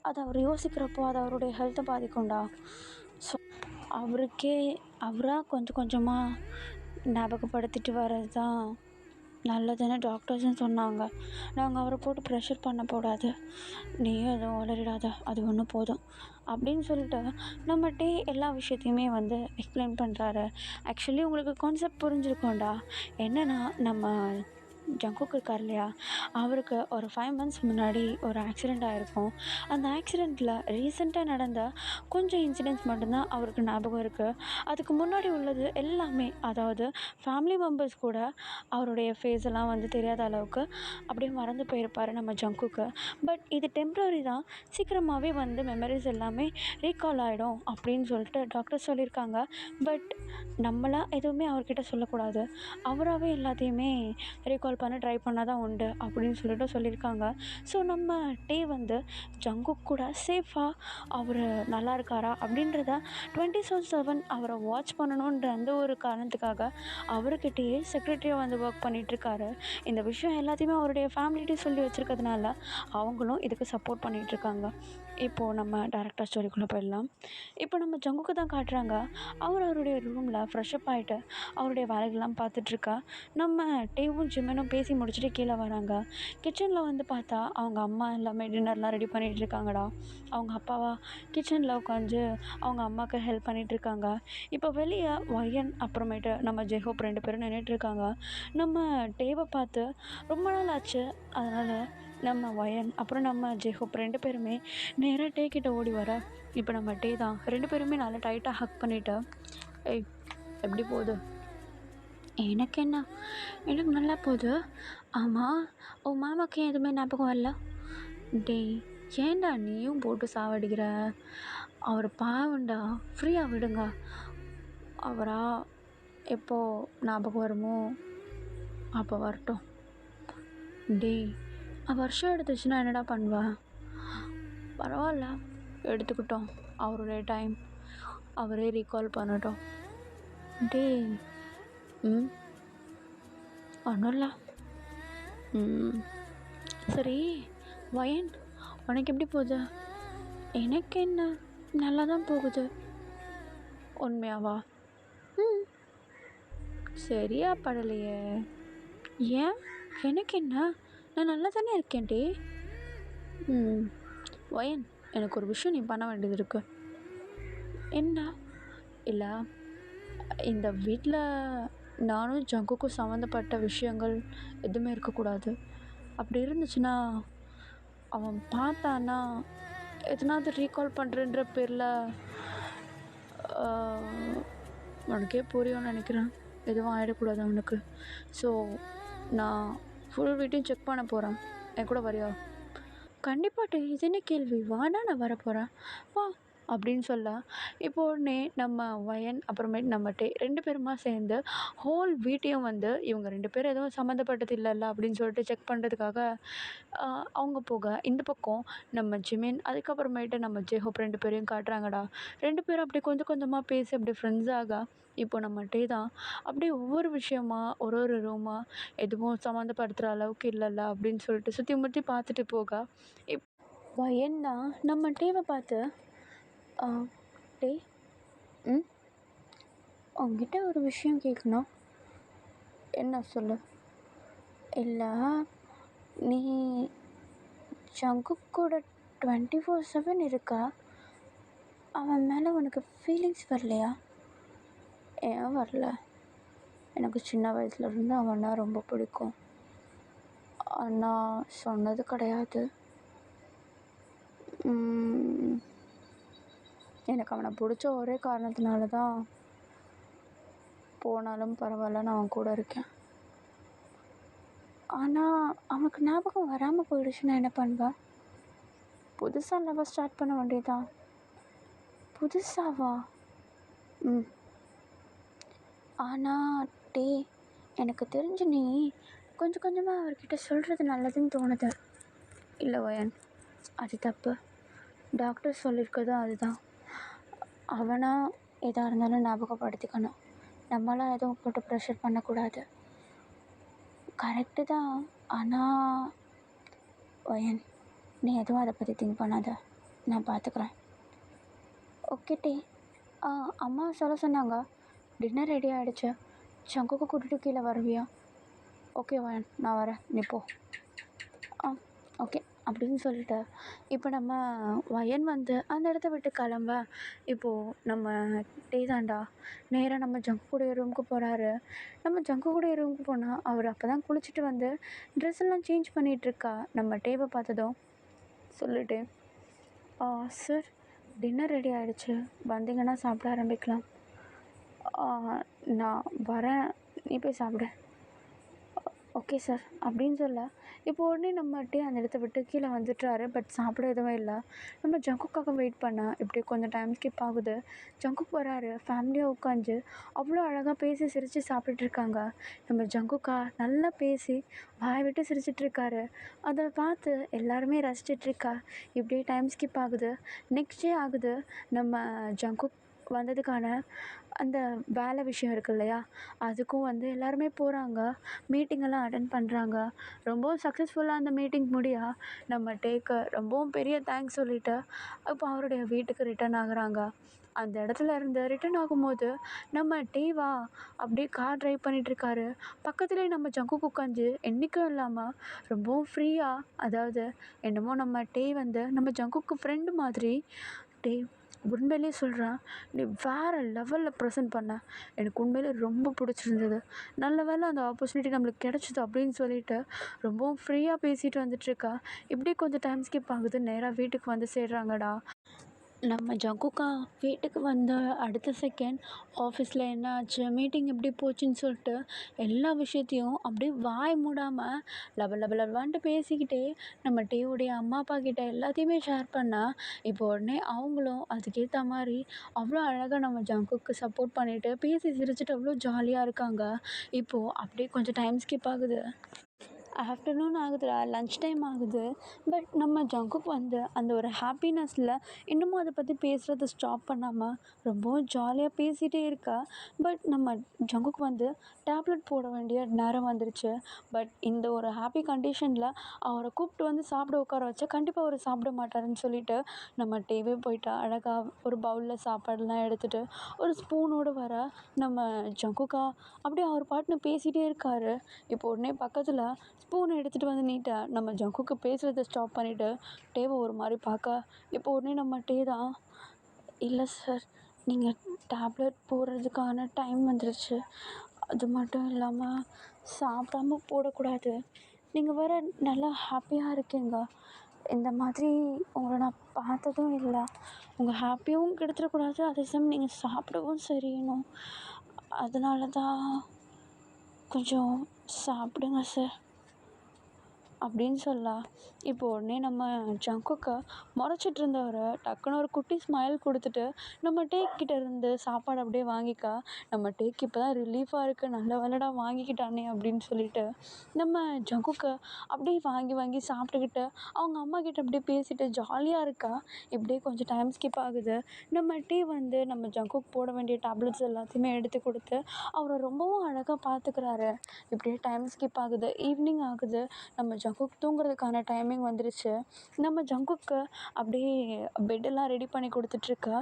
அது அவர் யோசிக்கிறப்போ அது அவருடைய ஹெல்த்தை பாதிக்கும்டா. ஸோ அவராக கொஞ்சம் கொஞ்சமாக ஞாபகப்படுத்திட்டு வர்றது தான் நல்லதுன்னு டாக்டர்ஸும் சொன்னாங்க. நாங்கள் அவரை போட்டு ப்ரெஷர் பண்ண கூடாது. நீயும் எதுவும் உளறிடாத, அது ஒன்று போதும் அப்படின்னு சொல்லிட்டு நம்மகிட்டே எல்லா விஷயத்தையுமே வந்து எக்ஸ்பிளைன் பண்ணுறாரு. ஆக்சுவலி உங்களுக்கு கான்செப்ட் புரிஞ்சிருக்கோண்டா. என்னென்னா நம்ம ஜங்குக் இருக்கார் இல்லையா, அவருக்கு ஒரு 5 மந்த்ஸ் முன்னாடி ஒரு ஆக்சிடெண்ட் ஆகிருக்கும். அந்த ஆக்சிடெண்ட்டில் ரீசெண்டாக நடந்த கொஞ்சம் இன்சிடென்ட்ஸ் மட்டும்தான் அவருக்கு ஞாபகம் இருக்குது. அதுக்கு முன்னாடி உள்ளது எல்லாமே, அதாவது ஃபேமிலி மெம்பர்ஸ் கூட அவருடைய ஃபேஸ் எல்லாம் வந்து தெரியாத அளவுக்கு அப்படியே மறந்து போயிருப்பார் நம்ம ஜங்குக்கு. பட் இது டெம்ப்ரரி தான், சீக்கிரமாகவே வந்து மெமரிஸ் எல்லாமே ரீகால் ஆகிடும் அப்படின்னு சொல்லிட்டு டாக்டர் சொல்லியிருக்காங்க. பட் நம்மளாம் எதுவுமே அவர்கிட்ட சொல்லக்கூடாது, அவராகவே எல்லாத்தையுமே ரீகால் பண்ண ட்ரை பண்ணால் தான் உண்டு அப்படின்னு சொல்லிட்டு சொல்லியிருக்காங்க. ஸோ நம்ம டே வந்து ஜங்குக் கூட சேஃபாக அவர் நல்லா இருக்காரா அப்படின்றத 24/7 அவரை வாட்ச் பண்ணணுன்ற அந்த ஒரு காரணத்துக்காக அவர்கிட்டயே செக்ரட்டரியாக வந்து ஒர்க் பண்ணிகிட்ருக்காரு. இந்த விஷயம் எல்லாத்தையுமே அவருடைய ஃபேமிலிகிட்டே சொல்லி வச்சுருக்கிறதுனால அவங்களும் இதுக்கு சப்போர்ட் பண்ணிகிட்ருக்காங்க. இப்போது நம்ம டேரக்டாக ஸ்டோரிக்குள்ளே போயிடலாம். இப்போ நம்ம ஜங்குக்கு தான் காட்டுறாங்க. அவருடைய ரூமில் ஃப்ரெஷ்அப் ஆகிட்டு அவருடைய வேலைகள்லாம் பார்த்துட்ருக்கா. நம்ம டேவும் ஜிம்மனும் பேசி முடிச்சுட்டு கீழே வராங்க. கிச்சனில் வந்து பார்த்தா அவங்க அம்மா எல்லாமே டின்னர்லாம் ரெடி பண்ணிகிட்ருக்காங்கடா. அவங்க அப்பாவா கிச்சனில் உட்காந்து அவங்க அம்மாவுக்கு ஹெல்ப் பண்ணிகிட்ருக்காங்க. இப்போ வெளியே ஒயன் அப்புறமேட்டு நம்ம ஜெஹோப் 2 பேரும் நின்றுட்டுருக்காங்க. நம்ம டேவை பார்த்து ரொம்ப நாள் ஆச்சு. அதனால் நம்ம ஒயன் அப்புறம் நம்ம ஜெஹோப் 2 பேருமே நேராக டே கிட்ட ஓடி வர, இப்போ நம்ம டே தான் 2 பேருமே நல்லா டைட்டாக ஹக் பண்ணிவிட்டு, ஏய் எப்படி போகுது? எனக்கு என்ன, எனக்கு நல்லா போகுது. ஆமாம், உன் மாமாவுக்கு ஏன் எதுவுமே ஞாபகம் வரல? டேய் ஏன்டா நீயும் போட்டு சாவடிக்கிற? அவர் பாவண்டா, ஃப்ரீயாக விடுங்க. அவரா எப்போ ஞாபகம் வருமோ அப்போ வரட்டும். டேய் வருஷம் எடுத்துச்சுன்னா என்னடா பண்ணுவா? பரவாயில்ல, எடுத்துக்கிட்டோம். அவருடைய டைம், அவரே ரீகால் பண்ணட்டும். டேய் ஒன்றும் இல்லை. சரி வயன், உனக்கு எப்படி போகுது? எனக்கு என்ன, நல்லா தான் போகுது. உண்மையாவா? சரியா படலையே. ஏன்? எனக்கு என்ன, நான் நல்லா தானே இருக்கேன் டே. வயன், எனக்கு ஒரு விஷயம் நீ பண்ண வேண்டியது இருக்கு. என்ன? இல்லை, இந்த வீட்டில் நானும் ஜங்குக்கும் சம்மந்தப்பட்ட விஷயங்கள் எதுவுமே இருக்கக்கூடாது. அப்படி இருந்துச்சுன்னா அவன் பார்த்தான்னா எதனாவது ரீகால் பண்ணுறன்ற பேரில் உனக்கே புரியும்னு நினைக்கிறேன், எதுவும் ஆகிடக்கூடாது அவனுக்கு. ஸோ நான் ஃபுல் வீட்டையும் செக் பண்ண போகிறேன். என் கூட வரியா? கண்டிப்பாட்டு, இது என்ன கேள்வி, வானா நான் வரப்போகிறேன், வா அப்படின்னு சொல்ல, இப்போ உடனே நம்ம வயன் அப்புறமேட்டு நம்ம டே 2 பேருமா சேர்ந்து ஹோல் வீட்டையும் வந்து இவங்க 2 பேரும் எதுவும் சம்மந்தப்பட்டது இல்லைல்ல அப்படின்னு சொல்லிட்டு செக் பண்ணுறதுக்காக அவங்க போக, இந்த பக்கம் நம்ம ஜிமின் அதுக்கப்புறமேட்டு நம்ம ஜெஹோப் 2 பேரையும் காட்டுறாங்கடா. 2 பேரும் அப்படியே கொஞ்சம் கொஞ்சமாக பேசி அப்படியே ஃப்ரெண்ட்ஸ் ஆக, இப்போ நம்ம டே தான் அப்படியே ஒவ்வொரு விஷயமா ஒரு ரூமாக எதுவும் சம்மந்தப்படுத்துகிற அளவுக்கு இல்லைல்ல அப்படின்னு சொல்லிட்டு சுற்றி முற்றி பார்த்துட்டு போக, வயன் தான் நம்ம டேவை பார்த்து, டே உங்ககிட்ட ஒரு விஷயம் கேட்கணும். என்ன சொல்லு? இல்லை, நீ ஜங்குக் கூட 24/7 இருக்கா? அவன் மேலே உனக்கு ஃபீலிங்ஸ் வரலையா? ஏன் வரல? எனக்கு சின்ன வயசுலேருந்து அவனா ரொம்ப பிடிக்கும். ஆனால் சொன்னது கிடையாது. எனக்கு அவனை பிடிச்ச ஒரே காரணத்தினால தான் போனாலும் பரவாயில்ல நான் அவன் கூட இருக்கேன். ஆனால் அவனுக்கு ஞாபகம் வராமல் போயிடுச்சுன்னா என்ன பண்ணுவேன்? புதுசாக லவ் ஸ்டார்ட் பண்ண வேண்டியதான். புதுசாவா? ஆனால் டே, எனக்கு தெரிஞ்சு நீ கொஞ்சம் கொஞ்சமாக அவர்கிட்ட சொல்கிறது நல்லதுன்னு தோணுது. இல்லை வயன், அது தப்பு. டாக்டர் சொல்லியிருக்கதும் அதுதான். அவனா எதாக இருந்தாலும் ஞாபகப்படுத்திக்கணும். நம்மளாம் எதுவும் போட்டு ப்ரெஷர் பண்ணக்கூடாது. கரெக்டு தான். ஆனால் வயன், நீ எதுவும் அதை பற்றி திங்க் பண்ணாத, நான் பார்த்துக்குறேன். ஓகே டே. அம்மா சொல்ல சொன்னாங்க, டின்னர் ரெடி ஆகிடுச்சு, சங்குக்கு கூட்டிட்டு கீழே வருவியா? ஓகே நான் வரேன், நீ போ. ஆ ஓகே அப்படின்னு சொல்லிட்டு இப்போ நம்ம வயன் வந்து அந்த இடத்த விட்டு கிளம்ப, இப்போது நம்ம டே தாண்டா நேராக நம்ம ஜங்கு கூடிய ரூமுக்கு போகிறாரு. நம்ம ஜங்கு கூடிய ரூமுக்கு போனால் அவர் அப்போ தான் குளிச்சுட்டு வந்து ட்ரெஸ் எல்லாம் சேஞ்ச் பண்ணிகிட்ருக்கா. நம்ம டேவை பார்த்ததும் சொல்லிட்டு, சார் டின்னர் ரெடி ஆகிடுச்சு, வந்தீங்கன்னா சாப்பிட ஆரம்பிக்கலாம். நான் வரேன், நீ போய் சாப்பிடு. ஓகே சார் அப்படின்னு சொல்ல, இப்போ உடனே நம்ம டே அந்த இடத்த விட்டு கீழே வந்துட்டாரு. பட் சாப்பிட எதுவும் இல்லை. நம்ம ஜங்குக்காக வெயிட் பண்ண இப்படி கொஞ்சம் டைம் ஸ்கிப் ஆகுது. ஜங்குக் வராரு, ஃபேமிலியாக உட்காந்து அவ்வளோ அழகாக பேசி சிரித்து சாப்பிட்டுட்ருக்காங்க. நம்ம ஜங்குக்கா நல்லா பேசி வாய் விட்டு சிரிச்சிட்ருக்காரு. அதை பார்த்து எல்லாருமே ரசிச்சிட்ருக்கா. இப்படியே டைம் ஸ்கிப் ஆகுது. நெக்ஸ்ட் டே ஆகுது. நம்ம ஜங்குக் வந்ததுக்கான அந்த வேலை விஷயம் இருக்கு இல்லையா, அதுக்கும் வந்து எல்லாருமே போகிறாங்க. மீட்டிங்கெல்லாம் அட்டெண்ட் பண்ணுறாங்க. ரொம்பவும் சக்ஸஸ்ஃபுல்லாக அந்த மீட்டிங் முடியா நம்ம டேக்கு ரொம்பவும் பெரிய தேங்க்ஸ் சொல்லிவிட்டு இப்போ அவருடைய வீட்டுக்கு ரிட்டர்ன் ஆகுறாங்க. அந்த இடத்துல இருந்து ரிட்டர்ன் ஆகும்போது நம்ம டேவா அப்படியே கார் ட்ரைவ் பண்ணிகிட்ருக்காரு. பக்கத்துலேயே நம்ம ஜங்குக்கு உட்காந்து என்றைக்கும் இல்லாமல் ரொம்பவும் ஃப்ரீயாக, அதாவது என்னமோ நம்ம டே வந்து நம்ம ஜங்குக்கு ஃப்ரெண்டு மாதிரி. டே உண்மையிலே சொல்கிறேன், நீ வேறு லெவலில் ப்ரெசென்ட் பண்ண. எனக்கு உண்மையிலே ரொம்ப பிடிச்சிருந்தது. நல்ல வேளை அந்த ஆப்பர்ச்சுனிட்டி நம்மளுக்கு கிடச்சிது அப்படின்னு சொல்லிட்டு ரொம்பவும் ஃப்ரீயாக பேசிட்டு வந்துட்டுருக்கா. இப்படியே கொஞ்சம் டைம் ஸ்கிப் ஆகுது. நேராக வீட்டுக்கு வந்து சேர்றாங்கடா. நம்ம ஜங்குக்கா வீட்டுக்கு வந்த அடுத்த செகண்ட் ஆஃபீஸில் என்ன ஆச்சு, மீட்டிங் எப்படி போச்சுன்னு சொல்லிட்டு எல்லா விஷயத்தையும் அப்படியே வாய் மூடாமல் லப லப லபான்ட்டு பேசிக்கிட்டே நம்ம டேவுடைய அம்மா அப்பா கிட்ட எல்லாத்தையுமே ஷேர் பண்ணால், இப்போ உடனே அவங்களும் அதுக்கேற்ற மாதிரி அவ்வளோ அழகாக நம்ம ஜங்குக்கு சப்போர்ட் பண்ணிவிட்டு பேசி சிரிச்சுட்டு அவ்வளோ ஜாலியாக இருக்காங்க. இப்போது அப்படியே கொஞ்சம் டைம் ஸ்கிப் ஆகுது. ஆஃப்டர்நூன் ஆகுதுடா, லன்ச் டைம் ஆகுது. பட் நம்ம ஜங்குக்கு வந்து அந்த ஒரு ஹாப்பினஸில் இன்னமும் அதை பற்றி பேசுகிறத ஸ்டாப் பண்ணாமல் ரொம்பவும் ஜாலியாக பேசிகிட்டே இருக்கா. பட் நம்ம ஜங்குக்கு வந்து டேப்லெட் போட வேண்டிய நேரம் வந்துருச்சு. பட் இந்த ஒரு ஹாப்பி கண்டிஷனில் அவரை கூப்பிட்டு வந்து சாப்பிட உட்கார வச்சா கண்டிப்பாக அவர் சாப்பிட மாட்டாருன்னு சொல்லிட்டு நம்ம டேவே போயிட்டா. அழகாக ஒரு பவுலில் சாப்பாடெலாம் எடுத்துகிட்டு ஒரு ஸ்பூனோடு வர நம்ம ஜங்குக்கா அப்படியே அவர் பாட்டுன்னு பேசிகிட்டே இருக்கார். இப்போ உடனே பக்கத்தில் ஸ்பூனை எடுத்துகிட்டு வந்து நீட்ட நம்ம ஜங்குக்கு பேசுகிறத ஸ்டாப் பண்ணிவிட்டு டேவை ஒரு மாதிரி பார்க்க, இப்போ உடனே நம்ம டே தான், இல்லை சார், நீங்கள் டேப்லெட் போடுறதுக்கான டைம் வந்துருச்சு. அது மட்டும் இல்லாமல் சாப்பிடாம போடக்கூடாது. நீங்கள் வேறு நல்லா ஹாப்பியாக இருக்கீங்க. இந்த மாதிரி உங்களை நான் பார்த்ததும் இல்லை. உங்கள் ஹாப்பியும் கெடுத்துடக்கூடாது, அதே சமயம் நீங்கள் சாப்பிடவும் செய்யணும். அதனால தான் கொஞ்சம் சாப்பிடுங்க சார் அப்படின்னு சொல்ல, இப்போ உடனே நம்ம ஜங்குக்கு முறைச்சிட்டு இருந்தவரை டக்குன்னு ஒரு குட்டி ஸ்மைல் கொடுத்துட்டு நம்ம டேக் கிட்ட இருந்து சாப்பாடு அப்படியே வாங்கிக்கா. நம்ம டேக் இப்போ தான் ரிலீஃபாக இருக்குது, நல்ல வேலைடா வாங்கிக்கிட்டானே அப்படின்னு சொல்லிட்டு நம்ம ஜங்குக்கு அப்படியே வாங்கி வாங்கி சாப்பிட்டுக்கிட்டு அவங்க அம்மா கிட்ட அப்படியே பேசிட்டு ஜாலியாக இருக்கா. இப்படியே கொஞ்சம் டைம் ஸ்கிப் ஆகுது. நம்ம டே வந்து நம்ம ஜங்குக்கு போட வேண்டிய டேப்லெட்ஸ் எல்லாத்தையுமே எடுத்து கொடுத்து அவரை ரொம்பவும் அழகாக பார்த்துக்கிறாரு. இப்படியே டைம் ஸ்கிப் ஆகுது. ஈவினிங் ஆகுது. நம்ம ஜங்குக் தூங்குறதுக்கான டைமிங் வந்துருச்சு. நம்ம ஜங்குக்கு அப்படியே பெட்டெல்லாம் ரெடி பண்ணி கொடுத்துட்ருக்கா.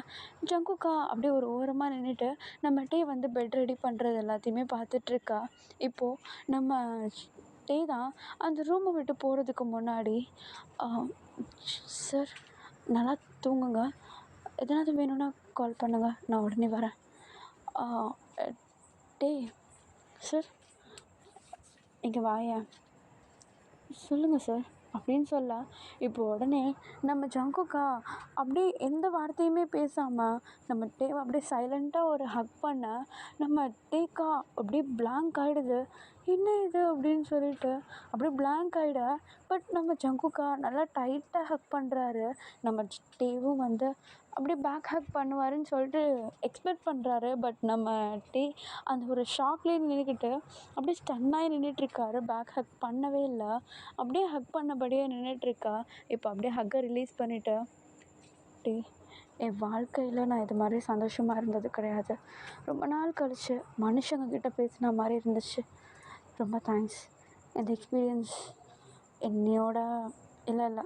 ஜங்குக்கா அப்படியே ஒரு ஓரமாக நின்றுட்டு நம்ம டே வந்து பெட் ரெடி பண்ணுறது எல்லாத்தையுமே பார்த்துட்ருக்கா. இப்போது நம்ம டே தான் அந்த ரூமை விட்டு போகிறதுக்கு முன்னாடி, சார் நல்லா தூங்குங்க, எதனாவது வேணும்னா கால் பண்ணுங்கள், நான் உடனே வரேன். டே சார் இங்கே வாயேன், சொல்லுங்கள் சார் அப்படின்னு சொல்ல, இப்போ உடனே நம்ம ஜங்குக்கா அப்படியே எந்த வார்த்தையுமே பேசாமல் நம்ம டேவை அப்படியே சைலண்ட்டாக ஒரு ஹக் பண்ண, நம்ம டேக்கா அப்படியே பிளாங்க் ஆகிடுது. என்ன இது அப்படின்னு சொல்லிட்டு அப்படியே பிளாங்க் ஆகிட, பட் நம்ம ஜங்குக்கா நல்லா டைட்டாக ஹக் பண்ணுறாரு. நம்ம டேவும் வந்து அப்படியே பேக் ஹக் பண்ணுவாருன்னு சொல்லிட்டு எக்ஸ்பெக்ட் பண்ணுறாரு. பட் நம்ம டே அந்த ஒரு ஷாக்லேயே நின்றுக்கிட்டு அப்படியே ஸ்டன்னாகி நின்றுட்டுருக்காரு. பேக் ஹக் பண்ணவே இல்லை, அப்படியே ஹக் பண்ணபடியே நின்றுட்டுருக்கா. இப்போ அப்படியே ஹக்கை ரிலீஸ் பண்ணிவிட்டு, டே என் வாழ்க்கையில் நான் இது மாதிரி சந்தோஷமாக இருந்தது கிடையாது. ரொம்ப நாள் கழித்து மனுஷங்கக்கிட்ட பேசின மாதிரி இருந்துச்சு. ரொம்ப தேங்க்ஸ். இந்த எக்ஸ்பீரியன்ஸ் என்னையோட இல்லை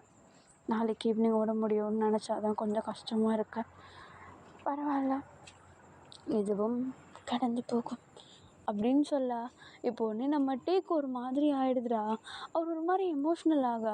நாளைக்கு ஈவினிங்கோட முடியும்னு நினச்சா தான் கொஞ்சம் கஷ்டமாக இருக்கு. பரவாயில்ல, இதுவும் கடந்து போகும். அப்படின்னு சொல்ல இப்போ உடனே நம்ம டேக்கு ஒரு மாதிரி ஆகிடுதுடா. அவர் ஒரு மாதிரி எமோஷ்னலாக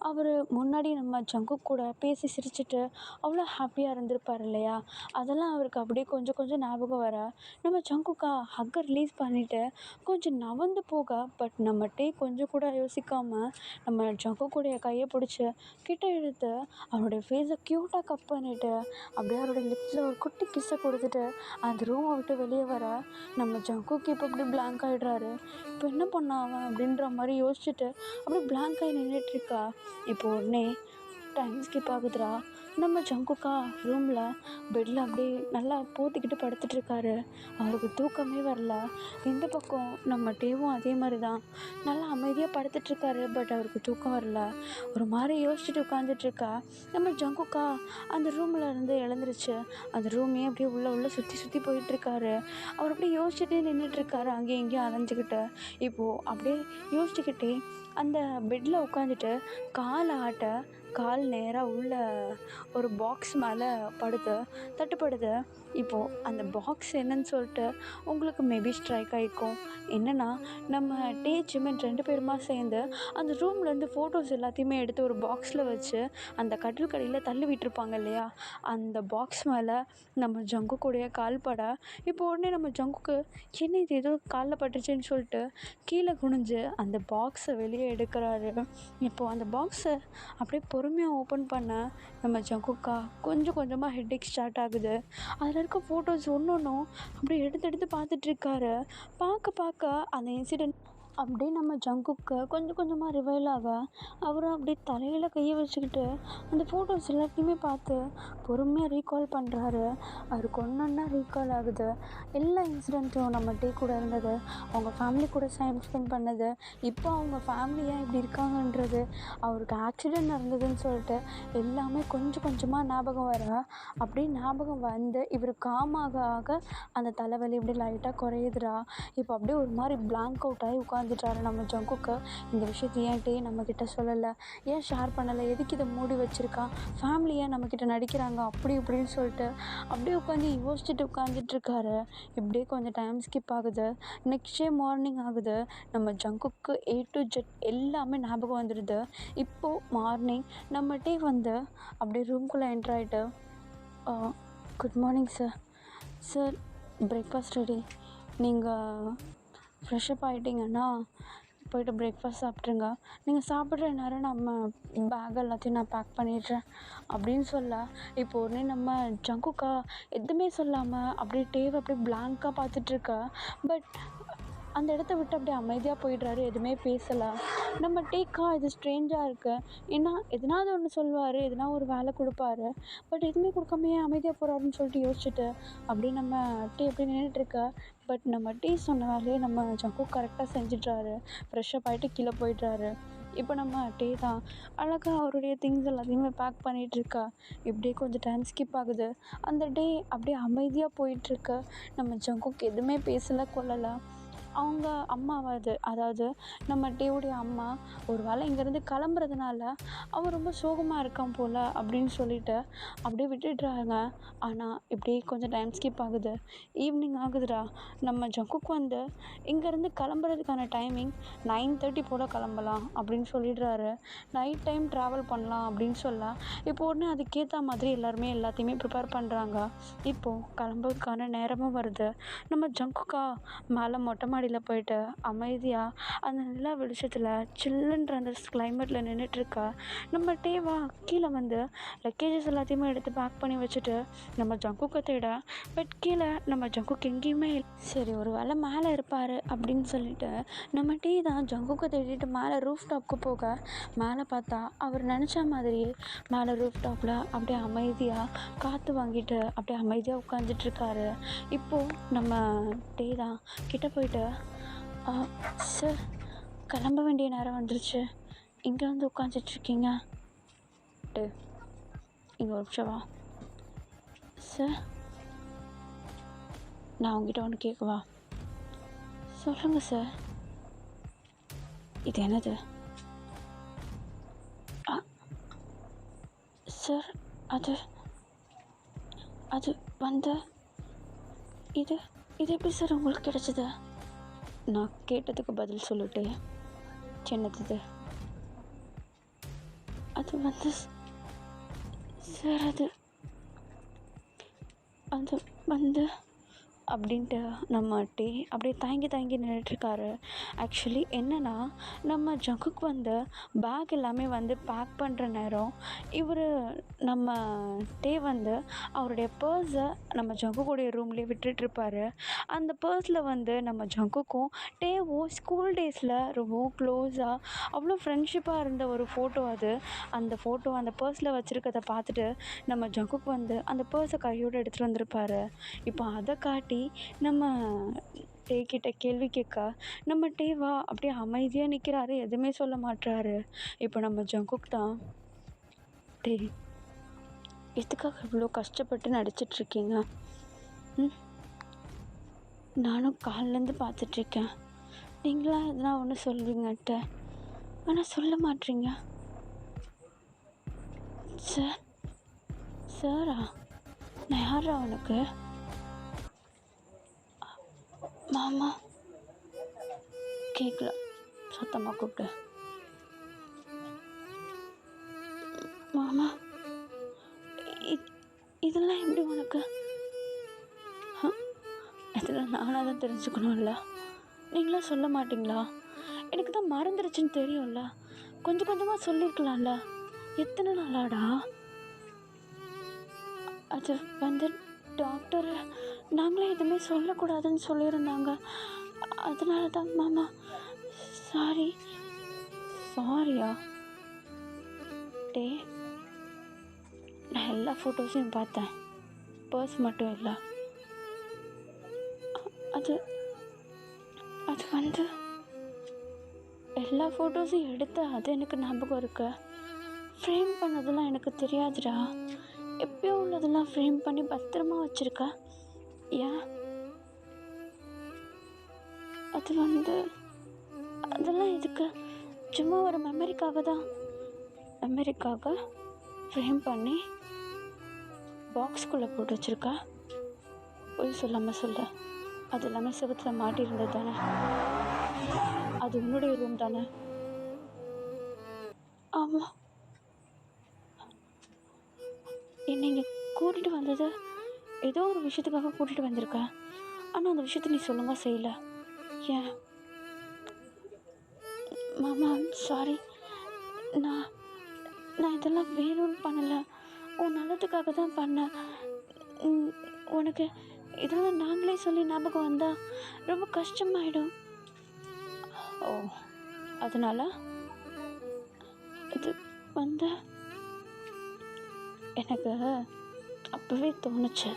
அவர் முன்னாடி நம்ம ஜங்குக் கூட பேசி சிரிச்சிட்டு அவ்வளோ ஹாப்பியாக இருந்திருப்பார் இல்லையா? அதெல்லாம் அவருக்கு அப்படியே கொஞ்சம் கொஞ்சம் ஞாபகம் வர நம்ம ஜங்குக்கா ஹக்கை ரிலீஸ் பண்ணிவிட்டு கொஞ்சம் நகர்ந்து போக, பட் நம்ம டே கொஞ்சம் கூட யோசிக்காமல் நம்ம ஜங்குக்குடைய கையை பிடிச்சி கிட்ட இழுத்து அவனுடைய ஃபேஸை க்யூட்டாக கப் பண்ணிவிட்டு அப்படியே அவருடைய லிப்ஸில் ஒரு குட்டி கிஸ்ஸை கொடுத்துட்டு அந்த ரூமை விட்டு வெளியே வர நம்ம ஜங்குக்கு இப்போ அப்படி பிளாங்க் ஆகிடுறாரு. இப்போ என்ன பண்ணான் அவன் அப்படின்ற மாதிரி யோசிச்சுட்டு அப்படியே பிளாங்க் ஆகி நின்றுட்டுருக்கா. இப்போ உடனே டைம் ஸ்கிப் ஆகுதுடா. நம்ம ஜங்குக்கா ரூமில் பெட்டில் அப்படியே நல்லா போத்திக்கிட்டு படுத்துட்ருக்காரு. அவருக்கு தூக்கமே வரல. இந்த பக்கம் நம்ம டேவும் அதே மாதிரி தான் நல்லா அமைதியாக படுத்துட்ருக்காரு. பட் அவருக்கு தூக்கம் வரல. ஒரு மாதிரி யோசிச்சுட்டு உட்காந்துட்ருக்கா. நம்ம ஜங்குக்கா அந்த ரூமில் இருந்து எழுந்துருச்சு. அந்த ரூமையே அப்படியே உள்ள சுற்றி சுற்றி போயிட்டுருக்காரு. அவர் அப்படியே யோசிச்சுட்டே நின்றுட்டுருக்காரு, அங்கேயும் இங்கேயும் அலைஞ்சிக்கிட்டு. இப்போது அப்படியே யோசிச்சுக்கிட்டே அந்த பெட்டில் உட்காந்துட்டு கால் ஆட்ட கால் நேராக உள்ள ஒரு பாக்ஸ் மேலே தட்டுப்படுது. இப்போது அந்த பாக்ஸ் என்னன்னு சொல்லிட்டு உங்களுக்கு மேபி ஸ்ட்ரைக் ஆகிருக்கும். என்னென்னா நம்ம டே ஜிமின் 2 பேருமா சேர்ந்து அந்த ரூம்லேருந்து ஃபோட்டோஸ் எல்லாத்தையுமே எடுத்து ஒரு பாக்ஸில் வச்சு அந்த கட்டில் கடையில் தள்ளி விட்டுருப்பாங்க இல்லையா? அந்த பாக்ஸ் மேலே நம்ம ஜங்குக்குடைய கால் பட இப்போ உடனே நம்ம ஜங்குக்கு என்ன இது ஏதோ காலில் பட்டுருச்சுன்னு சொல்லிட்டு கீழே குனிஞ்சு அந்த பாக்ஸை வெளியே எடுக்கிறாரு. இப்போது அந்த பாக்ஸை அப்படியே பொறுமையாக ஓப்பன் பண்ண நம்ம ஜங்குக்கா கொஞ்சம் கொஞ்சமாக ஹெட்டேக் ஸ்டார்ட் ஆகுது. அதில் இருக்க ஃபோட்டோஸ் ஒன்று ஒன்றும் அப்படியே எடுத்து பார்த்துட்ருக்காரு. பார்க்க அந்த இன்சிடெண்ட் அப்படியே நம்ம ஜங்குக்கு கொஞ்சம் கொஞ்சமாக ரிவைல் ஆக அவரும் அப்படியே தலையில் கையை வச்சுக்கிட்டு அந்த ஃபோட்டோஸ் எல்லாத்தையுமே பார்த்து பொறுமையாக ரீகால் பண்ணுறாரு. அவருக்கு ஒன்றா ரீகால் ஆகுது. எல்லா இன்சிடெண்ட்டும் நம்ம டே கூட இருந்தது, அவங்க ஃபேமிலி கூட டைம் ஸ்பெண்ட் பண்ணது, இப்போ அவங்க ஃபேமிலியாக இப்படி இருக்காங்கன்றது, அவருக்கு ஆக்சிடெண்ட் நடந்ததுன்னு சொல்லிட்டு எல்லாமே கொஞ்சம் கொஞ்சமாக ஞாபகம் வர அப்படியே ஞாபகம் வந்து இவர் காமாக ஆக அந்த தலைவலி இப்படி லைட்டாக குறையுதுடா. இப்போ அப்படியே ஒரு மாதிரி பிளாங்க் அவுட் ஆகி உட்காந்துட்டாரு நம்ம ஜங்குக்கு. இந்த விஷயத்தை ஏன்ட்டே நம்மக்கிட்ட சொல்லலை, ஏன் ஷேர் பண்ணலை, எதுக்கு இதை மூடி வச்சுருக்கான், ஃபேமிலி ஏன் நம்மக்கிட்ட நடிக்கிறாங்க அப்படி இப்படின்னு சொல்லிட்டு அப்படியே உட்காந்து யோசிச்சுட்டு உட்காந்துட்ருக்காரு. இப்படியே கொஞ்சம் டைம் ஸ்கிப் ஆகுது. நெக்ஸ்ட் டே மார்னிங் ஆகுது. நம்ம ஜங்குக்கு A to Z எல்லாமே ஞாபகம் வந்துடுது. இப்போது மார்னிங் நம்ம டே வந்து அப்படியே ரூம்குள்ளே என்ட்ரு ஆகிட்டு, good morning sir, breakfast ready, நீங்கள் ஃப்ரெஷ்அப் ஆகிட்டிங்கன்னா போய்ட்டு பிரேக்ஃபாஸ்ட் சாப்பிட்ருங்க, நீங்கள் சாப்பிட்ற நேரம் நம்ம பேக் எல்லாத்தையும் நான் பேக் பண்ணிடுறேன் அப்படின்னு சொல்ல இப்போ உடனே நம்ம ஜங்குக்கா எதுவுமே சொல்லாமல் அப்படியே டேவை அப்படியே பிளாங்காக பார்த்துட்ருக்கா. பட் அந்த இடத்த விட்டு அப்படியே அமைதியாக போயிடுறாரு, எதுவுமே பேசலை. நம்ம டேக்கா இது ஸ்ட்ரேஞ்சாக இருக்குது. ஏன்னா எதனாவது ஒன்று சொல்லுவார், எதனா ஒரு வேலை கொடுப்பாரு, பட் எதுவுமே கொடுக்காம ஏன் அமைதியாக போகிறாருன்னு சொல்லிட்டு யோசிச்சுட்டு அப்படியே நம்ம டே அப்படியே நின்றுட்டுருக்கா. பட் நம்ம டே சொன்ன வேலையை நம்ம ஜங்குக் கரெக்டாக செஞ்சிட்றாரு. ஃப்ரெஷ்அப் ஆகிட்டு கீழே போயிடுறாரு. இப்போ நம்ம டே தான் அழகாக அவருடைய திங்ஸ் எல்லாத்தையுமே பேக் பண்ணிகிட்ருக்கா. இப்படியே கொஞ்சம் டைம் ஸ்கிப் ஆகுது. அந்த டே அப்படியே அமைதியாக போயிட்டுருக்கு. நம்ம ஜங்குக் எதுவுமே பேசலை கொள்ளலை. அவங்க அம்மாவாது, அதாவது நம்ம டேவுடைய அம்மா ஒரு வேளை இங்கேருந்து கிளம்புறதுனால அவன் ரொம்ப சோகமாக இருக்கான் போல் அப்படின்னு சொல்லிட்டு அப்படியே விட்டுடுறாங்க. ஆனால் இப்படியே கொஞ்சம் டைம் ஸ்கிப் ஆகுது. ஈவினிங் ஆகுதுடா. நம்ம ஜங்குக் வந்து இங்கேருந்து கிளம்புறதுக்கான டைமிங் 9:30 போல் கிளம்பலாம் அப்படின்னு சொல்லிடுறாரு. நைட் டைம் ட்ராவல் பண்ணலாம் அப்படின்னு சொல்ல இப்போ உடனே அதுக்கேற்ற மாதிரி எல்லாருமே எல்லாத்தையுமே ப்ரிப்பேர் பண்ணுறாங்க. இப்போது கிளம்புறதுக்கான நேரமும் வருது. நம்ம ஜங்குக்கா மேலே மொட்டை மாடியில் போயிட்டு அமைதியாக அந்த நிலா வெளிச்சத்தில் சில்லுன்ற அந்த கிளைமேட்டில் நின்றுட்டுருக்கா. நம்ம டேவா கீழே வந்து லக்கேஜஸ் எல்லாத்தையுமே எடுத்து பேக் பண்ணி வச்சுட்டு நம்ம ஜங்குக்கை தேட, பட் கீழே நம்ம ஜங்குக் எங்கேயுமே இல்லை. சரி ஒரு வேளை மேலே இருப்பார் அப்படின்னு சொல்லிட்டு நம்ம டே தான் ஜங்குக்கை தேடிட்டு மேலே ரூஃப் டாப்க்கு போக, மேலே பார்த்தா அவர் நினச்ச மாதிரியே மேலே ரூஃப் டாப்பில் அப்படியே அமைதியாக காற்று வாங்கிட்டு அப்படியே அமைதியாக உட்காந்துட்ருக்காரு. இப்போது நம்ம டே தான் கிட்ட போயிட்டு, சார் கிளம்ப வேண்டிய நேரம் வந்துருச்சு, இங்கே வந்து உட்காந்துட்ருக்கீங்க, இங்கே ஒரு நிமிஷம் வா சார், நான் உங்ககிட்ட ஒன்று கேட்கவா? சொல்லுங்கள் சார். இது என்னது? சார் அது அது வந்து இது இது எப்படி சார் உங்களுக்கு கிடச்சிது? நான் கேட்டதுக்கு பதில் சொல்லிட்டு சின்னது அது வந்து சார் அது வந்து அப்படின்ட்டு நம்ம அப்படியே தயங்கி நின்றுட்டுருக்காரு. ஆக்சுவலி என்னென்னா, நம்ம ஜங்குக்கு வந்து பேக் எல்லாமே வந்து பேக் பண்ணுற நேரம் இவர் நம்ம வந்து அவருடைய பர்ஸை நம்ம ஜங்குக்குடைய ரூம்லேயே விட்டுட்டுருப்பாரு. அந்த பர்ஸில் வந்து நம்ம ஜங்குக்கும் டேவும் ஸ்கூல் டேஸில் ரொம்பவும் க்ளோஸாக அவ்வளோ ஃப்ரெண்ட்ஷிப்பாக இருந்த ஒரு ஃபோட்டோ அது. அந்த ஃபோட்டோ அந்த பர்ஸில் வச்சுருக்கத பார்த்துட்டு நம்ம ஜங்குக்கு வந்து அந்த பர்ஸை கையோடு எடுத்துகிட்டு வந்திருப்பாரு. இப்போ அதை காட்டி நம்ம கிட்ட கேள்வி கேட்க நம்ம வா அப்படியே அமைதியாக நிற்கிறாரு, எதுவுமே சொல்ல மாட்டுறாரு. இப்போ நம்ம ஜங்குக் தான், எதுக்காக இவ்வளோ கஷ்டப்பட்டு நடிச்சிட்ருக்கீங்க? நானும் காலிலேருந்து பார்த்துட்ருக்கேன், நீங்களா எதனா ஒன்று சொல்லுவீங்கன்ட்டு, ஆனால் சொல்ல மாட்டீங்க. சாரா? நான் யாரா உனக்கு? மாமா கேட்கல, சத்தமாக கூப்பிட்டு. மாமா இதெல்லாம் எப்படி உனக்கு? இதெல்லாம் நானாக தான் தெரிஞ்சுக்கணும்ல, நீங்களாம் சொல்ல மாட்டிங்களா? எனக்கு தான் மறந்துருச்சுன்னு தெரியும்ல, கொஞ்சம் கொஞ்சமாக சொல்லியிருக்கலாம்ல. எத்தனை நாளாடா? அது வந்து டாக்டர் நாங்களே எதுவுமே சொல்லக்கூடாதுன்னு சொல்லியிருந்தாங்க, அதனால தான் மாமா. சாரியா? நான் எல்லா ஃபோட்டோஸையும் பார்த்தேன், பர்ஸ் மட்டும் இல்லை. அது அது வந்து எல்லா ஃபோட்டோஸையும் எடுத்து அது எனக்கு ஞாபகம் இருக்கு. ஃப்ரேம் பண்ணதெல்லாம் எனக்கு தெரியாதுடா. எப்பயோ உள்ளதெல்லாம் ஃப்ரேம் பண்ணி பத்திரமா வச்சுருக்க. ஏன்? அது வந்து அதெல்லாம் எதுக்கு? சும்மா ஒரு மெமரிக்காக தான். மெமரிக்காக ஃப்ரேம் பண்ணி பாக்ஸ்குள்ளே போட்டு வச்சுருக்கா? போய் சொல்லாமல் சொல்ல, அது எல்லாமே செவத்தில் மாட்டியிருந்தது தானே? அது உன்னுடைய ரூம் தானே? ஆமாம். என்னை இங்கே கூட்டிகிட்டு வந்தது ஏதோ ஒரு விஷயத்துக்காக கூட்டிகிட்டு வந்திருக்கேன், ஆனால் அந்த விஷயத்தை நீ சொல்லுங்க செய்யலை. ஏன்? மாமா சாரி, நான் இதெல்லாம் வேணும்னு பண்ணலை, உன் நல்லதுக்காக தான் பண்ணேன். உனக்கு இதெல்லாம் நாங்களே சொல்லி ஞாபகம் வந்தால் ரொம்ப கஷ்டமாயிடும். ஓ, அதனால் இது வந்து எனக்கு அப்போவே தோணுச்சு,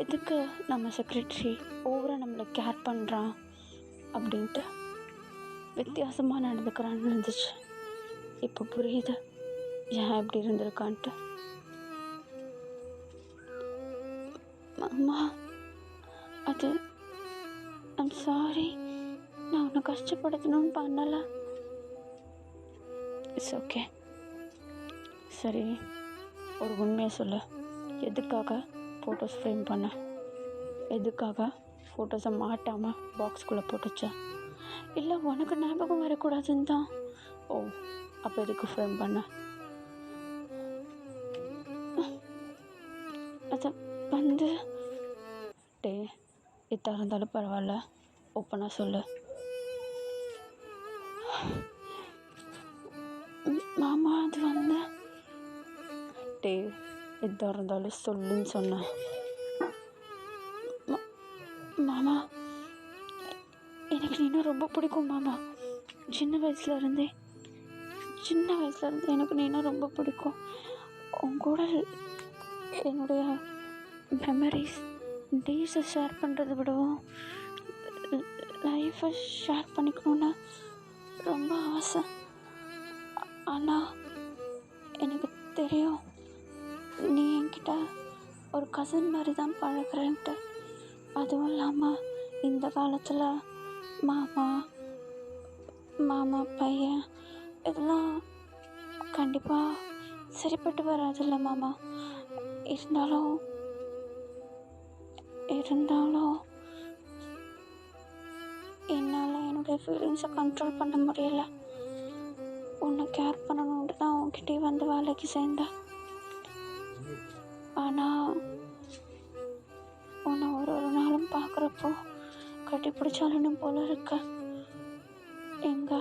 எதுக்கு நம்ம செக்ரட்டரி ஓவராக நம்மளை கேர் பண்ணுறான் அப்படின்ட்டு, வித்தியாசமாக நடந்துக்கிறான்னு இருந்துச்சு. இப்போ புரியுது ஏன் இப்படி இருந்திருக்கான்ட்டு. அம்மா அது ஐம் சாரி, நான் உன்னை கஷ்டப்படுத்தணும்னு பண்ணலை. It's okay. சரி, ஒரு உண்மையை சொல்லு, எதுக்காக ஃபோட்டோஸ் ஃப்ரேம் பண்ண? எதுக்காக ஃபோட்டோஸை மாட்டாமல் பாக்ஸ்குள்ளே போட்டுச்சா? இல்லை உனக்கு ஞாபகம் வரக்கூடாதுன்னு தான். ஓ, அப்போ எதுக்கு ஃப்ரேம் பண்ண? அது வந்து எதாக இருந்தாலும் பரவாயில்ல, ஓப்பனாக சொல்லு. மாமா அது வந்து எதாக இருந்தாலும் சொல்லுன்னு சொன்னேன். மாமா எனக்கு நீனும் ரொம்ப பிடிக்கும் மாமா. சின்ன வயசுலேருந்தே எனக்கு நீனும் ரொம்ப பிடிக்கும். உன் கூட என்னுடைய மெமரிஸ் டேஸை ஷேர் பண்ணுறதை விடவும் லைஃப்பை ஷேர் பண்ணிக்கணுன்னு ரொம்ப ஆசை. ஆனால் எனக்கு தெரியும் நீ என்கிட்ட ஒரு கசின் மாதிரி தான் பழகிறேன்ட்டு. அதுவும் இல்லாமல் இந்த காலத்தில் மாமா பையன் இதெல்லாம் கண்டிப்பாக சரிப்பட்டு வராதில்ல மாமா. இருந்தாலும் என்னால் என்னுடைய ஃபீலிங்ஸை கண்ட்ரோல் பண்ண முடியல. உன்னை கேர் பண்ணணுன்ட்டு தான் உன்கிட்டே வந்து வேலைக்கு சேர்ந்தேன். ஆனால் உன்னை ஒரு ஒரு நாளும் பார்க்குறப்போ கட்டி பிடிச்சாலும் போல இருக்க. எங்க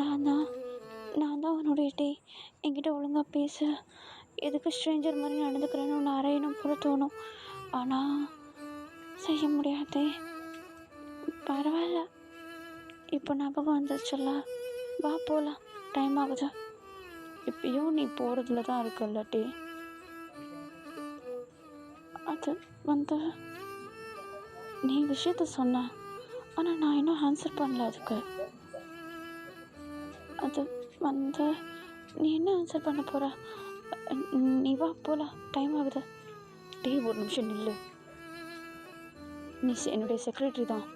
நான் தான் உன்னுடைய டே. என்கிட்ட ஒழுங்காக பேசு. எதுக்கு ஸ்ட்ரேஞ்சர் மாதிரி நடந்துக்கிறேன்னு ஒன்று அறையணும் போல தோணும். ஆனால் செய்ய முடியாதே. பரவாயில்ல, இப்போ ஞாபகம் வந்துருச்சுல்ல, வா போகலாம், டைம் ஆகுது. இப்பயும் நீ போகிறதுல தான் இருக்கல்ல டே. அது வந்து நீ விஷயத்த சொன்ன, ஆனால் நான் இன்னும் ஆன்சர் பண்ணல அதுக்கு. அது வந்து நீ என்ன ஆன்சர் பண்ண போகிற? நீ வா போகலாம், டைம் ஆகுது. டே ஒரு நிமிஷம் நில்லு. நீ என்னுடைய செக்ரட்டரி தான்,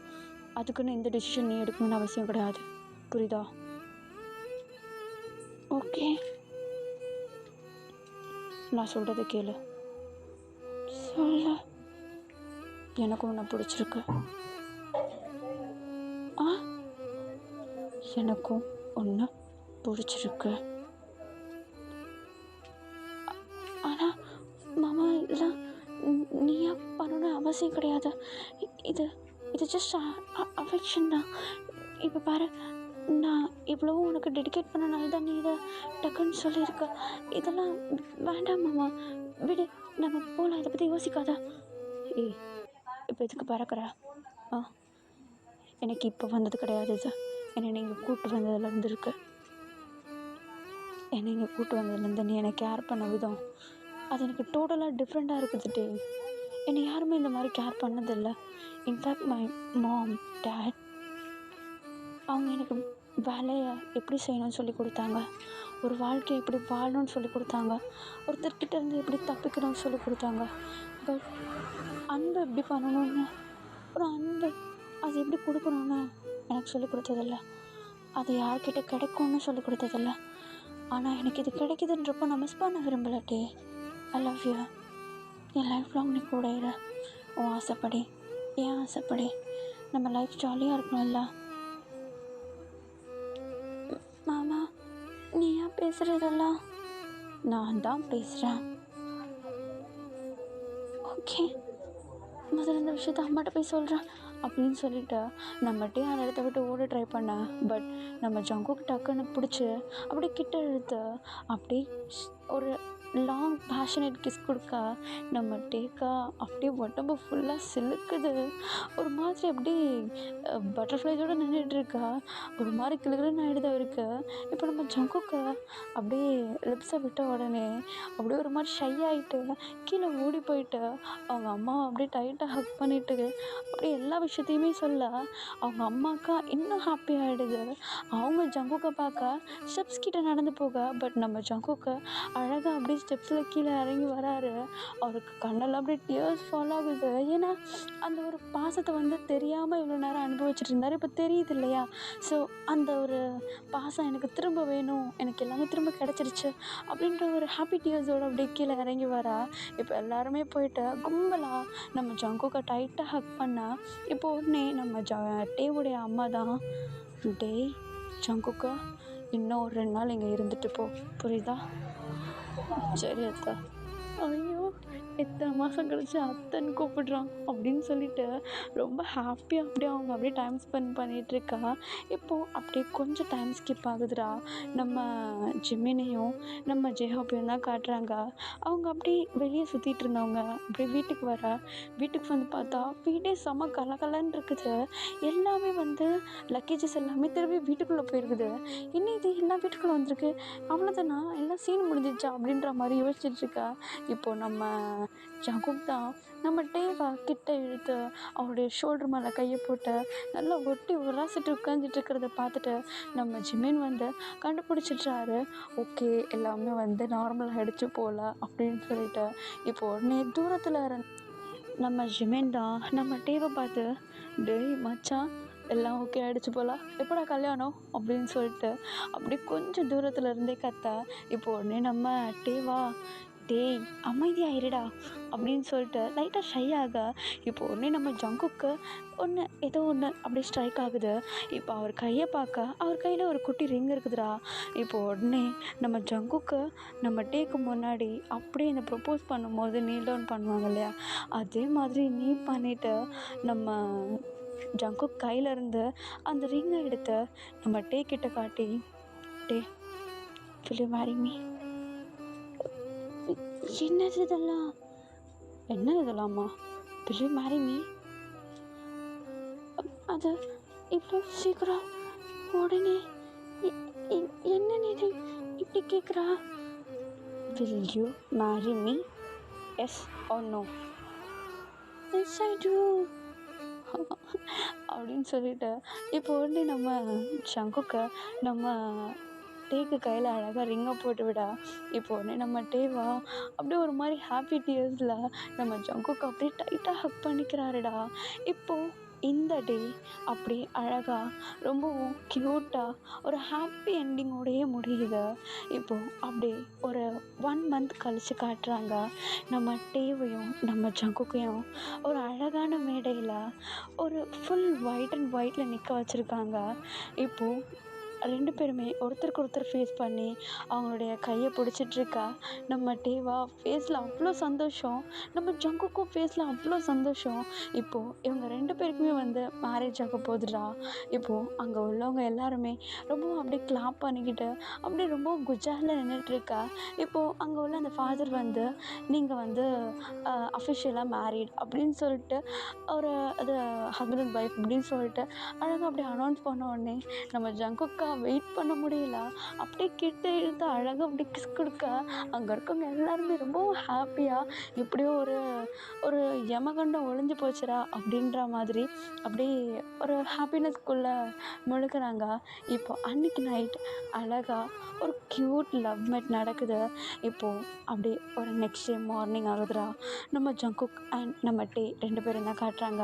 அதுக்குன்னு இந்த டெசிஷன் நீ எடுக்கணும்னு அவசியம் கிடையாது, புரியுதா? ஓகே, நான் சொல்கிறத கேளு. சொல்ல. எனக்கும் உன்னை பிடிச்சிருக்கு. எனக்கும் ஒன்று பிடிச்சிருக்கு. ஆனால் மாமா இதெல்லாம் நீயா பண்ணணும்னு அவசியம் கிடையாது. இது ஜஸ்ட் அஃபெக்ஷன் தான். இப்போ பாரு, நான் இவ்வளவோ உனக்கு டெடிகேட் பண்ணனால தான் நீ இதை டக்குன்னு சொல்லியிருக்க. இதெல்லாம் வேண்டாம் மாமா, விடு, நம்ம போகலாம், இதை பற்றி யோசிக்காத. ஏய், இப்போ எதுக்கு பறக்கிற? எனக்கு இப்போ வந்தது கிடையாது இது. என்னை நீங்கள் கூப்பிட்டு வந்ததுலேருந்து இருக்கு. என்னை இங்கே கூப்பிட்டு வந்ததுலேருந்து நீ என்னை கேர் பண்ண விதம் அது எனக்கு டோட்டலாக டிஃப்ரெண்ட்டாக இருக்குது டே. என்னை யாருமே இந்த மாதிரி கேர் பண்ணதில்லை. இன்ஃபேக்ட் மை மாம், டேட், அவங்க எனக்கு வேலையை எப்படி செய்யணும்னு சொல்லி கொடுத்தாங்க, ஒரு வாழ்க்கையை எப்படி வாழணும்னு சொல்லி கொடுத்தாங்க, ஒருத்தர்கிட்ட இருந்து எப்படி தப்பிக்கணும்னு சொல்லி கொடுத்தாங்க. பட் அன்பு எப்படி பண்ணணும்னு, ஒரு அன்பு அது எப்படி கொடுக்கணும்னு எனக்கு சொல்லி கொடுத்ததில்ல. அது யார்கிட்ட கிடைக்கும்னு சொல்லி கொடுத்ததில்ல. ஆனால் எனக்கு இது கிடைக்குதுன்றப்போ நான் மிஸ் பண்ண விரும்பலட்டே. I love you. என் லைஃப் லாங் நீ கூட இரு. உன் ஆசைப்படி, ஏன் ஆசைப்படி. நம்ம லைஃப் ஜாலியாக இருக்கணும்ல. மாமா, நீ ஏன் பேசுகிறதெல்லாம்? நான் தான் பேசுகிறேன். ஓகே, முதல்ல இந்த விஷயத்த அம்மாட்ட போய் சொல்கிறேன் அப்படின்னு சொல்லிவிட்டு நம்மகிட்டே அந்த இடத்த விட்டு ஓட ட்ரை பண்ணேன். பட் நம்ம ஜங்குக்கு டக்குன்னு பிடிச்சி அப்படியே கிட்ட இழுத்து அப்படியே ஒரு லாங் பேஷனேட் கிஸ் கொடுக்க நம்ம டேக்கா அப்படியே உடம்பு ஃபுல்லாக சிலுக்குது. ஒரு மாதிரி அப்படியே பட்டர்ஃப்ளைஸோடு நின்றுட்டுருக்கா. ஒரு மாதிரி கிளுகிளுன்னு ஆகிடுது அவருக்கு. இப்போ நம்ம ஜங்குக்கு அப்படியே லிப்ஸை விட்ட உடனே அப்படியே ஒரு மாதிரி ஷை ஆகிட்டு கீழே ஓடி போயிட்டு அவங்க அம்மாவை அப்படியே டைட்டாக ஹக் பண்ணிட்டு அப்படியே எல்லா விஷயத்தையுமே சொல்ல அவங்க அம்மாக்கா இன்னும் ஹாப்பி ஆகிடுது. அவங்க ஜங்குக்கை பார்க்க ஸ்டெப்ஸ் கிட்ட நடந்து போக, பட் நம்ம ஜங்குக்கு அழகாக அப்படியே ஸ்டெப்ஸில் கீழே இறங்கி வராரு. அவருக்கு கண்ணெல்லாம் அப்படியே டியர்ஸ் ஃபால் ஆகுது. ஏன்னா அந்த ஒரு பாசத்தை வந்து தெரியாமல் இவ்வளோ நேரம் அனுபவிச்சுட்டு இருந்தார், இப்போ தெரியுது இல்லையா? ஸோ அந்த ஒரு பாசம் எனக்கு திரும்ப வேணும், எனக்கு எல்லாமே திரும்ப கிடச்சிருச்சு அப்படின்ற ஒரு ஹாப்பி டியர்ஸோடு அப்படியே கீழே இறங்கி வரா. இப்போ எல்லாருமே போயிட்டு கும்பலாக நம்ம ஜங்குக்கை டைட்டாக ஹக் பண்ணா. இப்போ உடனே நம்ம டேவுடைய அம்மா தான், டேய் ஜங்குக்கா, இன்னும் ஒரு 2 நாள் இங்கே இருந்துட்டு போ, புரியுதா? சரி அத்தா. ஐயோ, எத்தனை மாதம் கழிச்சு அத்தைன்னு கூப்பிடுறான் அப்படின்னு சொல்லிட்டு ரொம்ப ஹாப்பியாக அப்படியே அவங்க அப்படியே டைம் ஸ்பெண்ட் பண்ணிகிட்ருக்கா. இப்போது அப்படியே கொஞ்சம் டைம் ஸ்கிப் ஆகுதுடா. நம்ம ஜிமினையும் நம்ம ஜெஹாப்பையும் தான் காட்டுறாங்க. அவங்க அப்படியே வெளியே சுற்றிட்டு இருந்தவங்க அப்படியே வீட்டுக்கு வந்து பார்த்தா வீடே செம கலகலன்னு இருக்குது. எல்லாமே வந்து லக்கேஜஸ் எல்லாமே திரும்பி வீட்டுக்குள்ளே போயிருக்குது. இன்னும் இது எல்லாம் வீட்டுக்குள்ளே வந்திருக்கு, அவ்வளோதானா, எல்லாம் சீன் முடிஞ்சிச்சா அப்படின்ற மாதிரி யோசிச்சுட்ருக்கா. இப்போது நம்ம ஜங்குக் தான் நம்ம டேவா கிட்ட இழுத்து அவருடைய ஷோல்டர் மேலே கையை போட்டு நல்லா ஒட்டி உராசிட்டு உட்காந்துட்டு இருக்கிறத பார்த்துட்டு நம்ம ஜிமின் வந்து கண்டுபிடிச்சிட்றாரு. ஓகே, எல்லாமே வந்து நார்மலாக ஆகிடுச்சு போல் அப்படின்னு சொல்லிட்டு இப்போ உடனே தூரத்தில் நம்ம ஜிமின் தான் நம்ம டேவை பார்த்து, டேய் மச்சான், எல்லாம் ஓகே ஆகிடுச்சு போல, எப்படா கல்யாணம் அப்படின்னு சொல்லிட்டு அப்படி கொஞ்சம் தூரத்தில் இருந்தே கத்த. இப்போ உடனே நம்ம டேவா, டேய் அமைதியாயிருடா அப்படின்னு சொல்லிட்டு லைட்டாக ஷை ஆக, இப்போ உடனே நம்ம ஜங்குக்கு ஏதோ ஒன்று அப்படியே ஸ்ட்ரைக் ஆகுது. இப்போ அவர் கையை பார்க்க அவர் கையில் ஒரு குட்டி ரிங் இருக்குதுடா. இப்போ உடனே நம்ம ஜங்குக்கு நம்ம டேக்கு முன்னாடி அப்படியே இந்த ப்ரப்போஸ் பண்ணும்போது நீல் டவுன் பண்ணுவாங்க இல்லையா, அதே மாதிரி நீ பண்ணிவிட்டு நம்ம ஜங்குக் கையிலேருந்து அந்த ரிங்கை எடுத்து நம்ம டே கிட்ட காட்டி, டே will you marry me? என்னது இதெல்லாம்? என்ன இதெல்லாமா? will you marry me? அது இவ்வளோ சீக்கிரம் உடனே என்ன நீ இப்படி கேட்குறா? will you marry me? yes or no? yes I do அப்படின்னு சொல்லிட்டு இப்போ உடனே நம்ம சங்குக்க நம்ம டேக்கு கையில் அழகாக ரிங்கை போட்டு விடா. இப்போ உடனே நம்ம டேவா அப்படியே ஒரு மாதிரி ஹாப்பி டியர்ஸில் நம்ம ஜங்குக்கு அப்படியே டைட்டாக ஹக் பண்ணிக்கிறாருடா. இப்போது இந்த டே அப்படி அழகாக ரொம்பவும் க்யூட்டாக ஒரு ஹாப்பி என்டிங்கோடையே முடியுது. இப்போது அப்படியே ஒரு 1 மந்த் கழித்து காட்டுறாங்க நம்ம டேவையும் நம்ம ஜங்குக்கையும் ஒரு அழகான மேடையில் ஒரு ஃபுல் ஒயிட் அண்ட் ஒயிட்டில் நிற்க வச்சுருக்காங்க. இப்போது 2 பேருமே ஒருத்தருக்கு ஒருத்தர் ஃபேஸ் பண்ணி அவங்களுடைய கையை பிடிச்சிட்ருக்கா. நம்ம டேவா ஃபேஸில் அவ்வளோ சந்தோஷம், நம்ம ஜங்குக்கும் ஃபேஸில் அவ்வளோ சந்தோஷம். இப்போது இவங்க 2 பேருக்குமே மேரேஜ் ஆக போகுதுடா. இப்போது அங்கே உள்ளவங்க எல்லாருமே ரொம்பவும் அப்படியே கிளாப் பண்ணிக்கிட்டு அப்படியே ரொம்ப குஜாலில் நின்றுட்டுருக்கா. இப்போது அங்கே உள்ள அந்த ஃபாதர் நீங்கள் அஃபிஷியலாக மேரீட் அப்படின்னு சொல்லிட்டு ஒரு அது ஹஸ்பண்ட் அண்ட் ஒய்ஃப் அப்படின்னு சொல்லிட்டு அழகாக அப்படியே அனௌன்ஸ் பண்ண உடனே நம்ம ஜங்குக்கா வெயிட் பண்ண முடியல. அப்படியே கிட்ட இழுத்து அழகாக அப்படி கிஸ் கொடுக்க அங்கே இருக்கவங்க எல்லாருமே ரொம்பவும் ஹாப்பியாக இப்படியோ ஒரு யமகண்டம் ஒழிஞ்சு போச்சுடா அப்படின்ற மாதிரி அப்படியே ஒரு ஹாப்பினஸ்குள்ளே முழுக்கிறாங்க. இப்போ அன்றைக்கி நைட் அழகாக ஒரு க்யூட் லவ் மேட் நடக்குது. இப்போது அப்படியே ஒரு நெக்ஸ்ட் டே மார்னிங் ஆகுதுடா. நம்ம ஜங்குக் அண்ட் நம்ம டே 2 பேரும் தான் காட்டுறாங்க.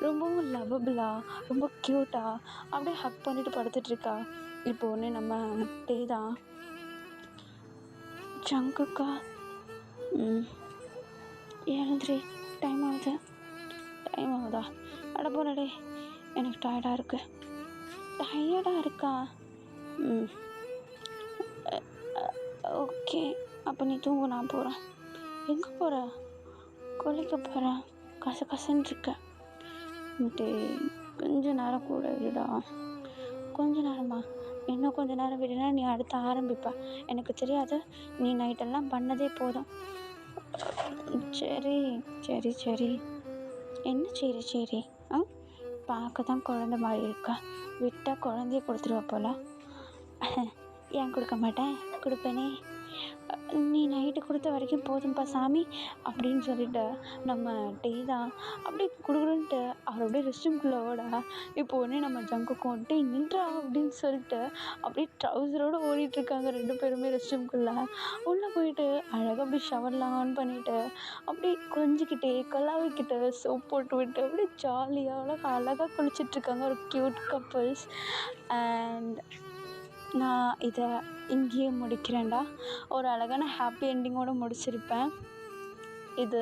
ரொம்பவும் லவ்வபுளாக ரொம்ப க்யூட்டாக அப்படியே ஹக் பண்ணிட்டு படுத்துட்ருக்கா. இப்போ ஒன்று நம்ம டே தான், ஜங்குக்கா எழுந்திரி, டைம் ஆகுதா? அட போலடே, எனக்கு டயர்டாக இருக்கா? ஓகே, அப்போ நீ தூங்கு, நான் போகிறேன். எங்கே போகிற? குளிக்க போகிறேன், கசன்னு இருக்க. கொஞ்ச நேரம் கூட விடா. கொஞ்ச நேரமா? இன்னும் கொஞ்ச நேரம் விடுனா நீ அடுத்து ஆரம்பிப்ப. எனக்கு தெரியாது, நீ நைட்டெல்லாம் பண்ணதே போதும். சரி. என்ன சரி பார்க்க தான் குழந்த மாதிரி இருக்கா, விட்டால் குழந்தைய கொடுத்துருவா போல். ஏன் கொடுக்க மாட்டேன், கொடுப்பேனே. நீ நைட்டு கொடுத்த வரைக்கும் போதும்ப்பா சாமி அப்படின்னு சொல்லிட்டு நம்ம டே தான் அப்படியே குடுக்குறன்ட்டு அவர் அப்படியே ரெஸ்ட் ரூம்குள்ளே ஓட. இப்போ உடனே நம்ம ஜங்குக்கும் டே நின்றா அப்படின்னு சொல்லிட்டு அப்படியே ட்ரௌசரோடு ஓடிட்டுருக்காங்க 2 பேருமே ரெஸ்ட் ரூம்குள்ளே. உள்ளே போயிட்டு அழகாக அப்படி ஷவர்லாம் ஆன் பண்ணிவிட்டு அப்படியே கொஞ்சிக்கிட்டே கலாவிக்கிட்டு சோப் போட்டு விட்டு அப்படியே ஜாலியாக அழகாக குளிச்சிட்ருக்காங்க ஒரு க்யூட் கப்புள்ஸ். அண்ட் நான் இதை இங்கேயே முடிக்கிறேன்டா. ஒரு அழகான ஹாப்பி என்டிங்கோடு முடிச்சிருப்பேன். இது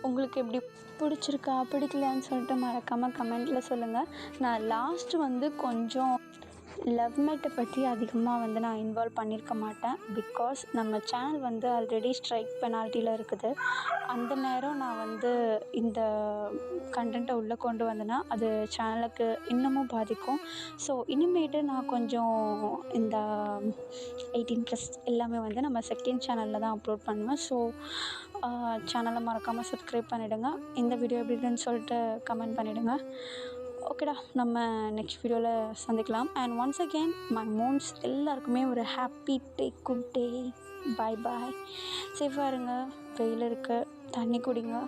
உங்களுக்கு எப்படி பிடிச்சிருக்கா பிடிக்கலையான்னு சொல்லிட்டு மறக்காமல் கமெண்ட்டில் சொல்லுங்கள். நான் லாஸ்ட்டு கொஞ்சம் லவ் மேட்டை பற்றி அதிகமாக நான் இன்வால்வ் பண்ணியிருக்க மாட்டேன். பிகாஸ் நம்ம சேனல் ஆல்ரெடி ஸ்ட்ரைக் பெனால்ட்டியில் இருக்குது. அந்த நேரம் நான் இந்த கண்டென்ட்டை உள்ளே கொண்டு வந்தேன்னா அது சேனலுக்கு இன்னமும் பாதிக்கும். ஸோ இனிமேட்டு நான் கொஞ்சம் இந்த 18+ எல்லாமே நம்ம செகண்ட் சேனலில் தான் அப்லோட் பண்ணுவேன். ஸோ சேனலை மறக்காமல் சப்ஸ்கிரைப் பண்ணிவிடுங்க. இந்த வீடியோ எப்படி இருக்குன்னு சொல்லிட்டு கமெண்ட் பண்ணிவிடுங்க. ஓகேடா, நம்ம நெக்ஸ்ட் வீடியோவில் சந்திக்கலாம். And once again my moons எல்லாருக்குமே ஒரு ஹாப்பி டே, குட் டே, பாய். சேஃபாக இருங்க, வெயில் இருக்குது, தண்ணி குடிங்க,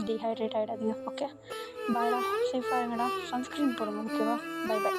டீஹைட்ரேட் ஆகிடாதீங்க. ஓகே, பாய்டா, சேஃபாக இருங்கடா, சன்ஸ்க்ரீன் போடுங்க. ஓகேவா, பை.